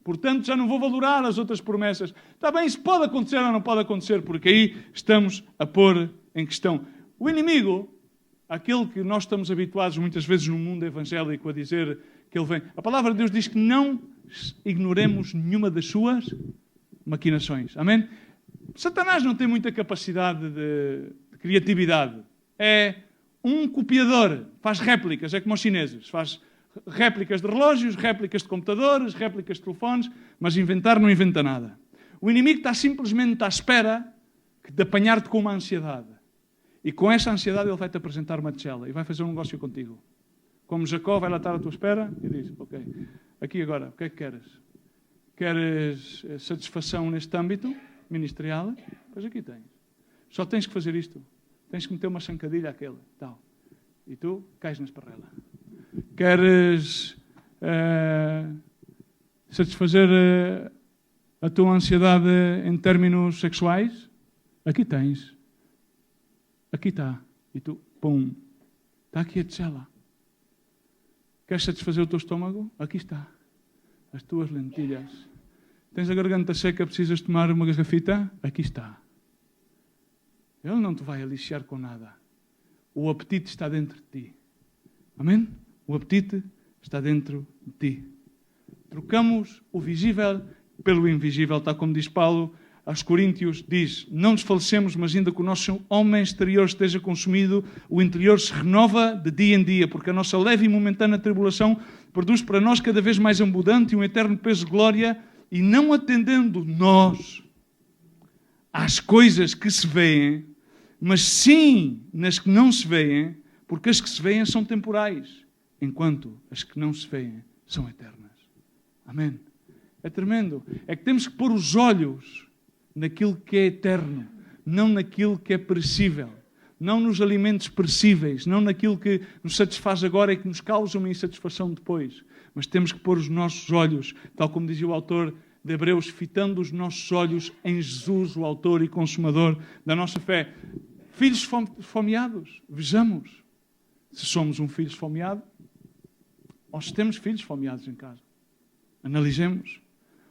Portanto, já não vou valorar as outras promessas. Está bem, isso pode acontecer ou não pode acontecer, porque aí estamos a pôr em questão. O inimigo, aquele que nós estamos habituados muitas vezes no mundo evangélico a dizer que ele vem. A palavra de Deus diz que não ignoremos nenhuma das suas maquinações. Amém? Satanás não tem muita capacidade de criatividade. É um copiador. Faz réplicas, é como os chineses. Faz réplicas de relógios, réplicas de computadores, réplicas de telefones, mas inventar não inventa nada. O inimigo está simplesmente à espera de apanhar-te com uma ansiedade. E com essa ansiedade ele vai-te apresentar uma tigela e vai fazer um negócio contigo. Como Jacó vai lá estar à tua espera e diz, ok, aqui agora, o que é que queres? Queres satisfação neste âmbito ministerial? Pois aqui tens. Só tens que fazer isto. Tens que meter uma chancadilha àquele, tal. E tu cais na esparrela. Queres satisfazer a tua ansiedade em termos sexuais? Aqui tens. Aqui está. E tu, pum, está aqui a tigela. Queres satisfazer o teu estômago? Aqui está. As tuas lentilhas. Tens a garganta seca, precisas tomar uma garrafita? Aqui está. Ele não te vai aliciar com nada. O apetite está dentro de ti. Amém? O apetite está dentro de ti. Trocamos o visível pelo invisível, tal como diz Paulo aos Coríntios, diz, não desfalecemos, mas ainda que o nosso homem exterior esteja consumido, o interior se renova de dia em dia, porque a nossa leve e momentânea tribulação produz para nós cada vez mais abundante e um eterno peso de glória, e não atendendo nós às coisas que se veem, mas sim nas que não se veem, porque as que se veem são temporais, enquanto as que não se veem são eternas. Amém? É tremendo. É que temos que pôr os olhos naquilo que é eterno. não naquilo que é perecível, não nos alimentos perecíveis, não naquilo que nos satisfaz agora e que nos causa uma insatisfação depois. Mas temos que pôr os nossos olhos, tal como dizia o autor de Hebreus, fitando os nossos olhos em Jesus, o autor e consumador da nossa fé. Filhos esfomeados, vejamos se somos um filho esfomeado ou se temos filhos esfomeados em casa. Analisemos.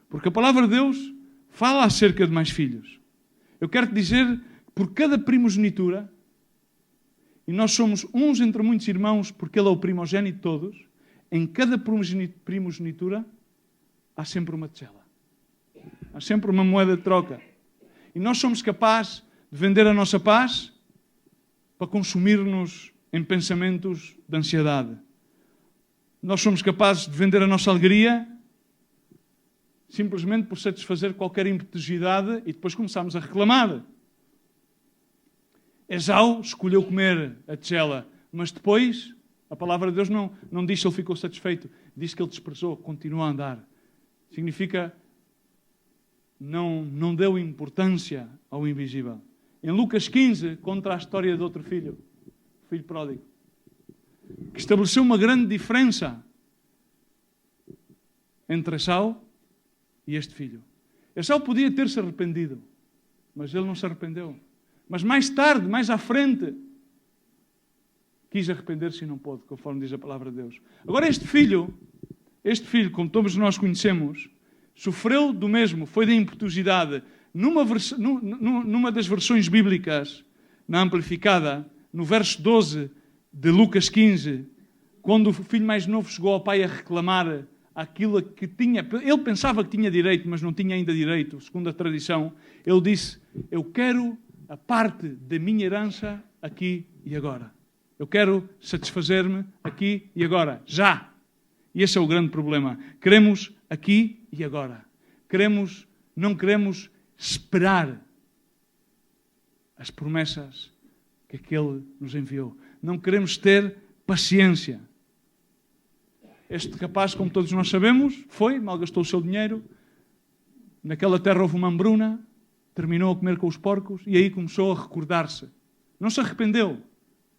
Porque a palavra de Deus fala acerca de mais filhos. Eu quero te dizer, por cada primogenitura, e nós somos uns entre muitos irmãos, porque Ele é o primogênito de todos, em cada primogenitura há sempre uma tigela. Há sempre uma moeda de troca. E nós somos capazes de vender a nossa paz para consumir-nos em pensamentos de ansiedade. Nós somos capazes de vender a nossa alegria simplesmente por satisfazer qualquer impetuosidade e depois começamos a reclamar. Esau escolheu comer a tigela, mas depois a palavra de Deus não diz se ele ficou satisfeito, diz que ele desprezou, continuou a andar. Significa não deu importância ao invisível. Em Lucas 15 conta a história de outro filho, o filho pródigo, que estabeleceu uma grande diferença entre Esau e este filho. Esau podia ter-se arrependido, mas ele não se arrependeu. Mas mais tarde, mais à frente, quis arrepender-se e não pôde, conforme diz a palavra de Deus. Agora este filho, como todos nós conhecemos, sofreu do mesmo, foi da impetuosidade. Numa das versões bíblicas, na amplificada, no verso 12 de Lucas 15, quando o filho mais novo chegou ao pai a reclamar aquilo que tinha, ele pensava que tinha direito, mas não tinha ainda direito, segundo a tradição, ele disse: eu quero a parte da minha herança aqui e agora. Eu quero satisfazer-me aqui e agora, já. E esse é o grande problema. Queremos aqui e agora. Não queremos esperar as promessas que aquele nos enviou. Não queremos ter paciência. Este rapaz, como todos nós sabemos, malgastou o seu dinheiro. Naquela terra houve uma hambruna, terminou a comer com os porcos e aí começou a recordar-se. Não se arrependeu.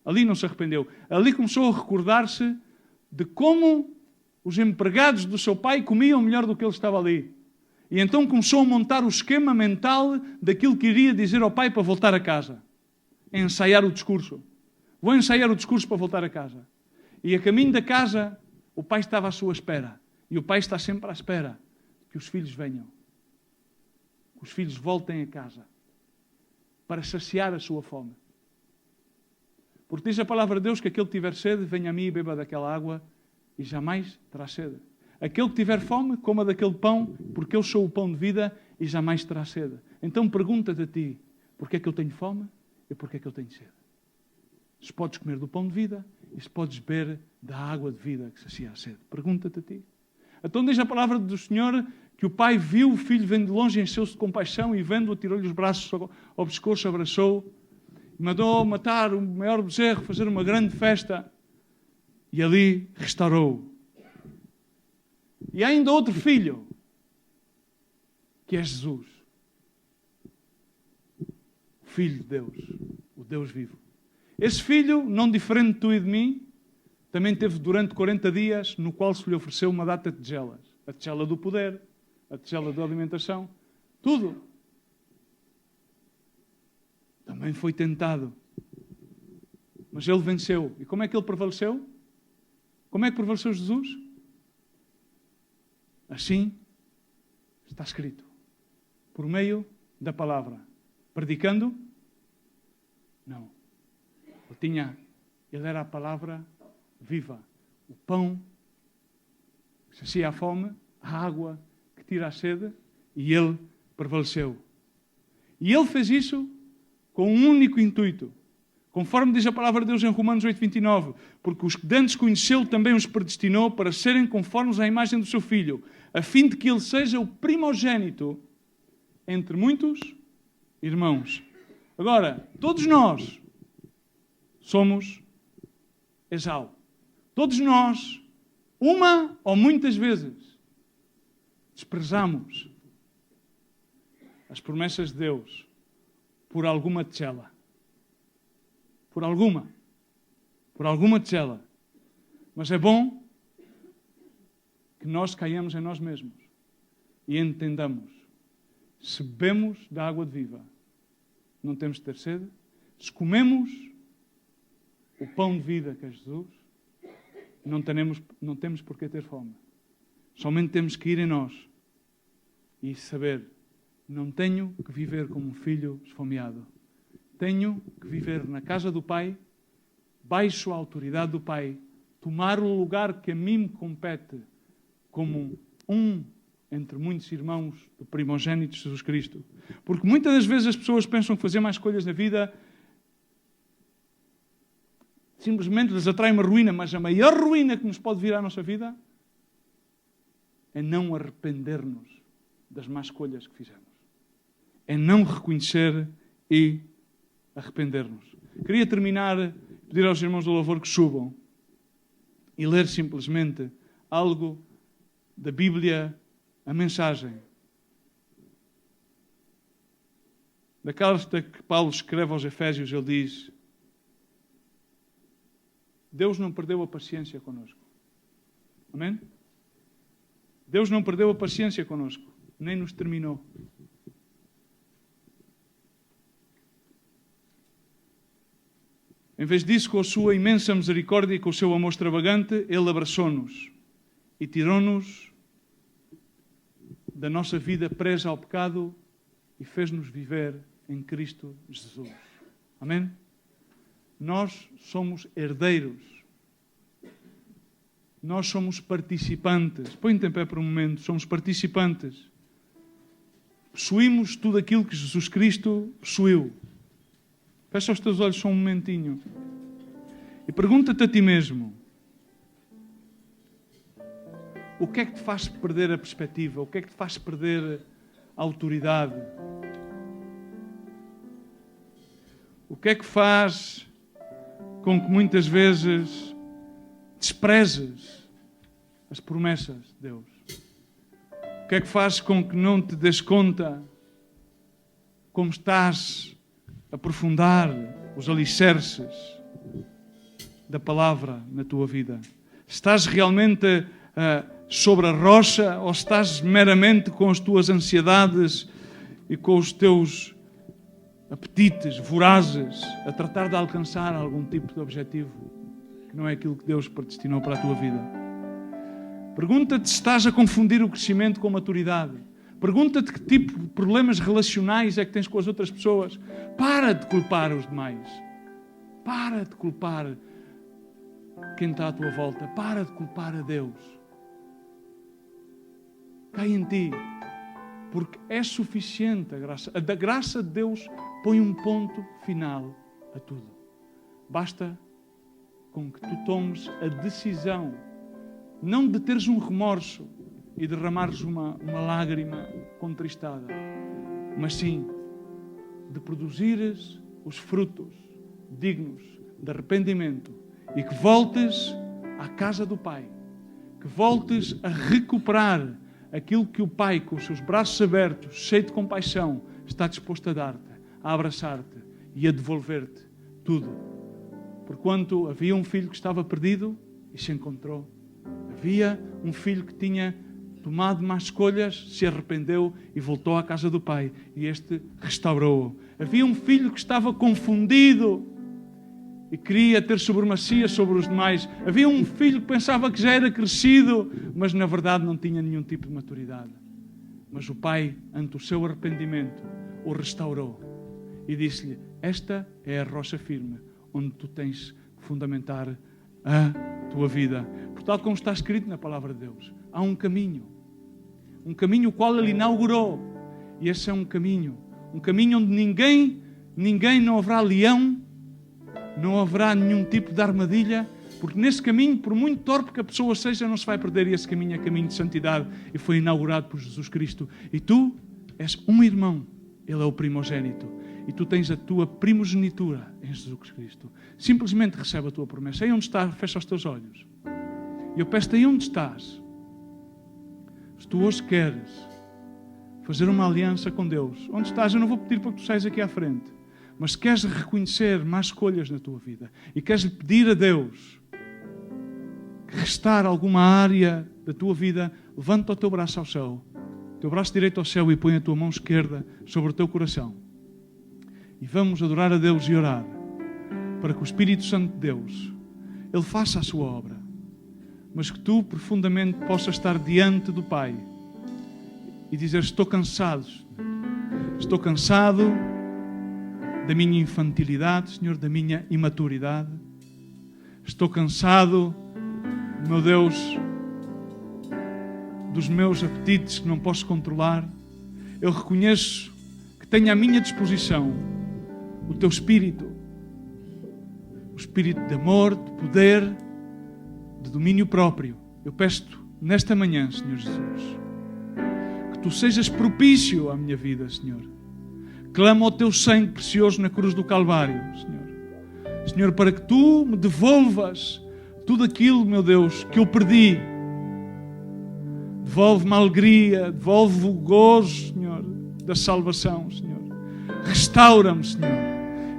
Ali não se arrependeu. Ali começou a recordar-se de como os empregados do seu pai comiam melhor do que ele estava ali. E então começou a montar o esquema mental daquilo que iria dizer ao pai para voltar a casa. Ensaiar o discurso. Vou ensaiar o discurso para voltar a casa. E a caminho da casa, o pai estava à sua espera. E o pai está sempre à espera que os filhos venham. Que os filhos voltem a casa. Para saciar a sua fome. Porque diz a palavra de Deus que aquele que tiver sede, venha a mim e beba daquela água e jamais terá sede. Aquele que tiver fome, coma daquele pão, porque eu sou o pão de vida e jamais terá sede. Então pergunta-te a ti, porque é que eu tenho fome e porque é que eu tenho sede? Se podes comer do pão de vida e se podes beber da água de vida que sacia a sede. Pergunta-te a ti. Então diz a palavra do Senhor que o pai viu o filho vendo de longe, encheu-se de compaixão e vendo-o, tirou-lhe os braços ao pescoço, abraçou, mandou matar o maior bezerro, fazer uma grande festa e ali restaurou. E há ainda outro filho, que é Jesus. O Filho de Deus, o Deus vivo. Esse filho, não diferente de tu e de mim, também teve durante 40 dias, no qual se lhe ofereceu uma data de tigelas. A tigela do poder, a tigela da alimentação, tudo. Também foi tentado. Mas ele venceu. E como é que ele prevaleceu? Como é que prevaleceu Jesus? Assim está escrito. Por meio da palavra. Predicando? Não. Ele era a palavra viva. O pão que sacia a fome, a água que tira a sede, e ele prevaleceu. E ele fez isso com um único intuito. Conforme diz a palavra de Deus em Romanos 8:29, porque os que dantes conheceu também os predestinou para serem conformes à imagem do seu Filho, a fim de que ele seja o primogênito entre muitos irmãos. Agora, todos nós somos Esau. Todos nós, uma ou muitas vezes, desprezamos as promessas de Deus, por alguma tchela. Por alguma tchela. Mas é bom que nós caiamos em nós mesmos e entendamos. Se bebemos da água de viva, não temos de ter sede. Se comemos o pão de vida que é Jesus, não temos por que ter fome. Somente temos que ir em nós e saber, não tenho que viver como um filho esfomeado. Tenho que viver na casa do Pai, baixo a autoridade do Pai, tomar o lugar que a mim me compete como um entre muitos irmãos do primogênito de Jesus Cristo. Porque muitas das vezes as pessoas pensam que fazer mais escolhas na vida simplesmente lhes atrai uma ruína, mas a maior ruína que nos pode vir à nossa vida é não arrepender-nos das más escolhas que fizemos. É não reconhecer e arrepender-nos. Queria terminar, pedir aos irmãos do louvor que subam e ler simplesmente algo da Bíblia, a mensagem. Da carta que Paulo escreve aos Efésios, ele diz: Deus não perdeu a paciência connosco. Amém? Deus não perdeu a paciência connosco, nem nos terminou. Em vez disso, com a sua imensa misericórdia e com o seu amor extravagante, Ele abraçou-nos e tirou-nos da nossa vida presa ao pecado e fez-nos viver em Cristo Jesus. Amém? Nós somos herdeiros. Nós somos participantes. Põe-te em pé por um momento. Somos participantes. Possuímos tudo aquilo que Jesus Cristo possuiu. Fecha os teus olhos só um momentinho. E pergunta-te a ti mesmo: o que é que te faz perder a perspectiva? O que é que te faz perder a autoridade? O que é que faz com que muitas vezes desprezes as promessas de Deus? O que é que faz com que não te des conta como estás a aprofundar os alicerces da palavra na tua vida? Estás realmente sobre a rocha ou estás meramente com as tuas ansiedades e com os teus apetites vorazes a tratar de alcançar algum tipo de objetivo que não é aquilo que Deus predestinou para a tua vida? Pergunta-te se estás a confundir o crescimento com a maturidade. Pergunta-te que tipo de problemas relacionais é que tens com as outras pessoas. Para de culpar os demais. Para de culpar quem está à tua volta. Para de culpar a Deus. Cai em ti. Porque é suficiente a graça. A da graça de Deus põe um ponto final a tudo. Basta com que tu tomes a decisão, não de teres um remorso e derramares uma lágrima contristada, mas sim de produzires os frutos dignos de arrependimento e que voltes à casa do Pai, que voltes a recuperar aquilo que o Pai, com os seus braços abertos, cheio de compaixão, está disposto a dar-te, a abraçar-te e a devolver-te tudo. Porquanto havia um filho que estava perdido e se encontrou. Havia um filho que tinha tomado más escolhas, se arrependeu e voltou à casa do Pai. E este restaurou-o. Havia um filho que estava confundido e queria ter supremacia sobre os demais. Havia um filho que pensava que já era crescido, mas na verdade não tinha nenhum tipo de maturidade. Mas o Pai, ante o seu arrependimento, o restaurou e disse-lhe: esta é a rocha firme onde tu tens que fundamentar a tua vida. Por tal como está escrito na palavra de Deus, há um caminho o qual Ele inaugurou, e esse é um caminho onde ninguém, não haverá leão, não haverá nenhum tipo de armadilha, porque nesse caminho, por muito torpe que a pessoa seja, não se vai perder, e esse caminho é caminho de santidade e foi inaugurado por Jesus Cristo. E tu és um irmão, Ele é o primogênito, e tu tens a tua primogenitura em Jesus Cristo. Simplesmente recebe a tua promessa. Aí onde estás, fecha os teus olhos. E eu peço-te, aí onde estás, se tu hoje queres fazer uma aliança com Deus, onde estás, eu não vou pedir para que tu saias aqui à frente. Mas se queres reconhecer más escolhas na tua vida e queres lhe pedir a Deus que restar alguma área da tua vida, levanta o teu braço ao céu, o teu braço direito ao céu, e põe a tua mão esquerda sobre o teu coração. E vamos adorar a Deus e orar para que o Espírito Santo de Deus, Ele faça a sua obra, mas que tu profundamente possas estar diante do Pai e dizer: estou cansado, estou cansado da minha infantilidade, Senhor, da minha imaturidade. Estou cansado, meu Deus, dos meus apetites que não posso controlar. Eu reconheço que tenho à minha disposição o Teu Espírito, o Espírito de amor, de poder, de domínio próprio. Eu peço-te nesta manhã, Senhor Jesus, que Tu sejas propício à minha vida, Senhor. Clamo ao Teu sangue precioso na cruz do Calvário, Senhor. Senhor, para que Tu me devolvas tudo aquilo, meu Deus, que eu perdi. Devolve-me a alegria, devolve o gozo, Senhor, da salvação, Senhor. Restaura-me, Senhor.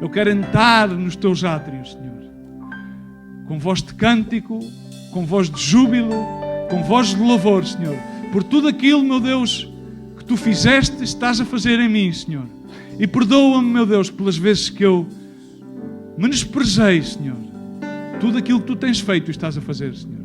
Eu quero entrar nos Teus átrios, Senhor, com voz de cântico, com voz de júbilo, com voz de louvor, Senhor, por tudo aquilo, meu Deus, que Tu fizeste e estás a fazer em mim, Senhor. E perdoa-me, meu Deus, pelas vezes que eu menosprezei, Senhor, tudo aquilo que Tu tens feito e estás a fazer, Senhor.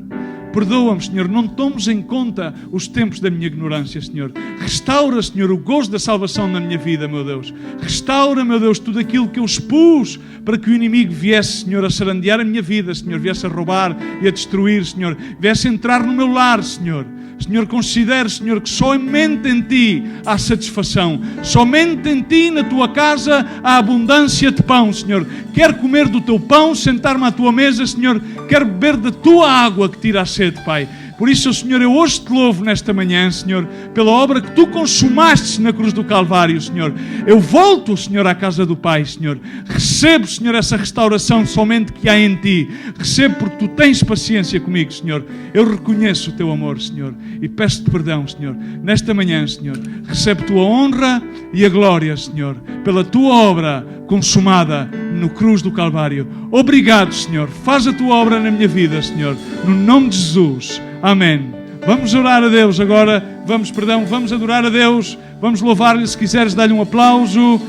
Perdoa-me, Senhor, não tomes em conta os tempos da minha ignorância, Senhor. Restaura, Senhor, o gozo da salvação na minha vida, meu Deus. Restaura, meu Deus, tudo aquilo que eu expus para que o inimigo viesse, Senhor, a sarandear a minha vida, Senhor, viesse a roubar e a destruir, Senhor. Viesse a entrar no meu lar, Senhor. Senhor, considere, Senhor, que somente em Ti há satisfação. Somente em Ti, na Tua casa, há abundância de pão, Senhor. Quero comer do Teu pão, sentar-me à Tua mesa, Senhor. Quero beber da Tua água que tira a sede, Pai. Por isso, Senhor, eu hoje Te louvo nesta manhã, Senhor, pela obra que Tu consumaste na cruz do Calvário, Senhor. Eu volto, Senhor, à casa do Pai, Senhor. Recebo, Senhor, essa restauração somente que há em Ti. Recebo porque Tu tens paciência comigo, Senhor. Eu reconheço o Teu amor, Senhor, e peço-Te perdão, Senhor. Nesta manhã, Senhor, recebo Tua honra e a glória, Senhor, pela Tua obra consumada no cruz do Calvário. Obrigado, Senhor. Faz a Tua obra na minha vida, Senhor. No nome de Jesus. Amém. Vamos orar a Deus agora. Vamos adorar a Deus. Vamos louvar-lhe. Se quiseres, dar-lhe um aplauso.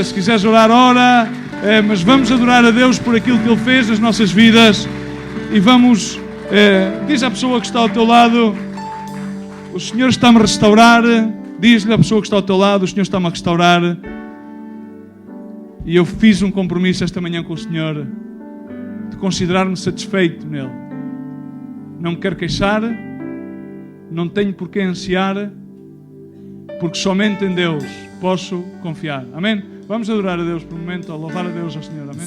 Se quiseres orar, ora. Mas vamos adorar a Deus por aquilo que Ele fez nas nossas vidas. E vamos... diz à pessoa que está ao teu lado: o Senhor está-me a restaurar. Diz-lhe à pessoa que está ao teu lado: o Senhor está-me a restaurar. E eu fiz um compromisso esta manhã com o Senhor de considerar-me satisfeito nele. Não me quero queixar, não tenho por que ansiar, porque somente em Deus posso confiar. Amém? Vamos adorar a Deus por um momento, a louvar a Deus ao Senhor. Amém?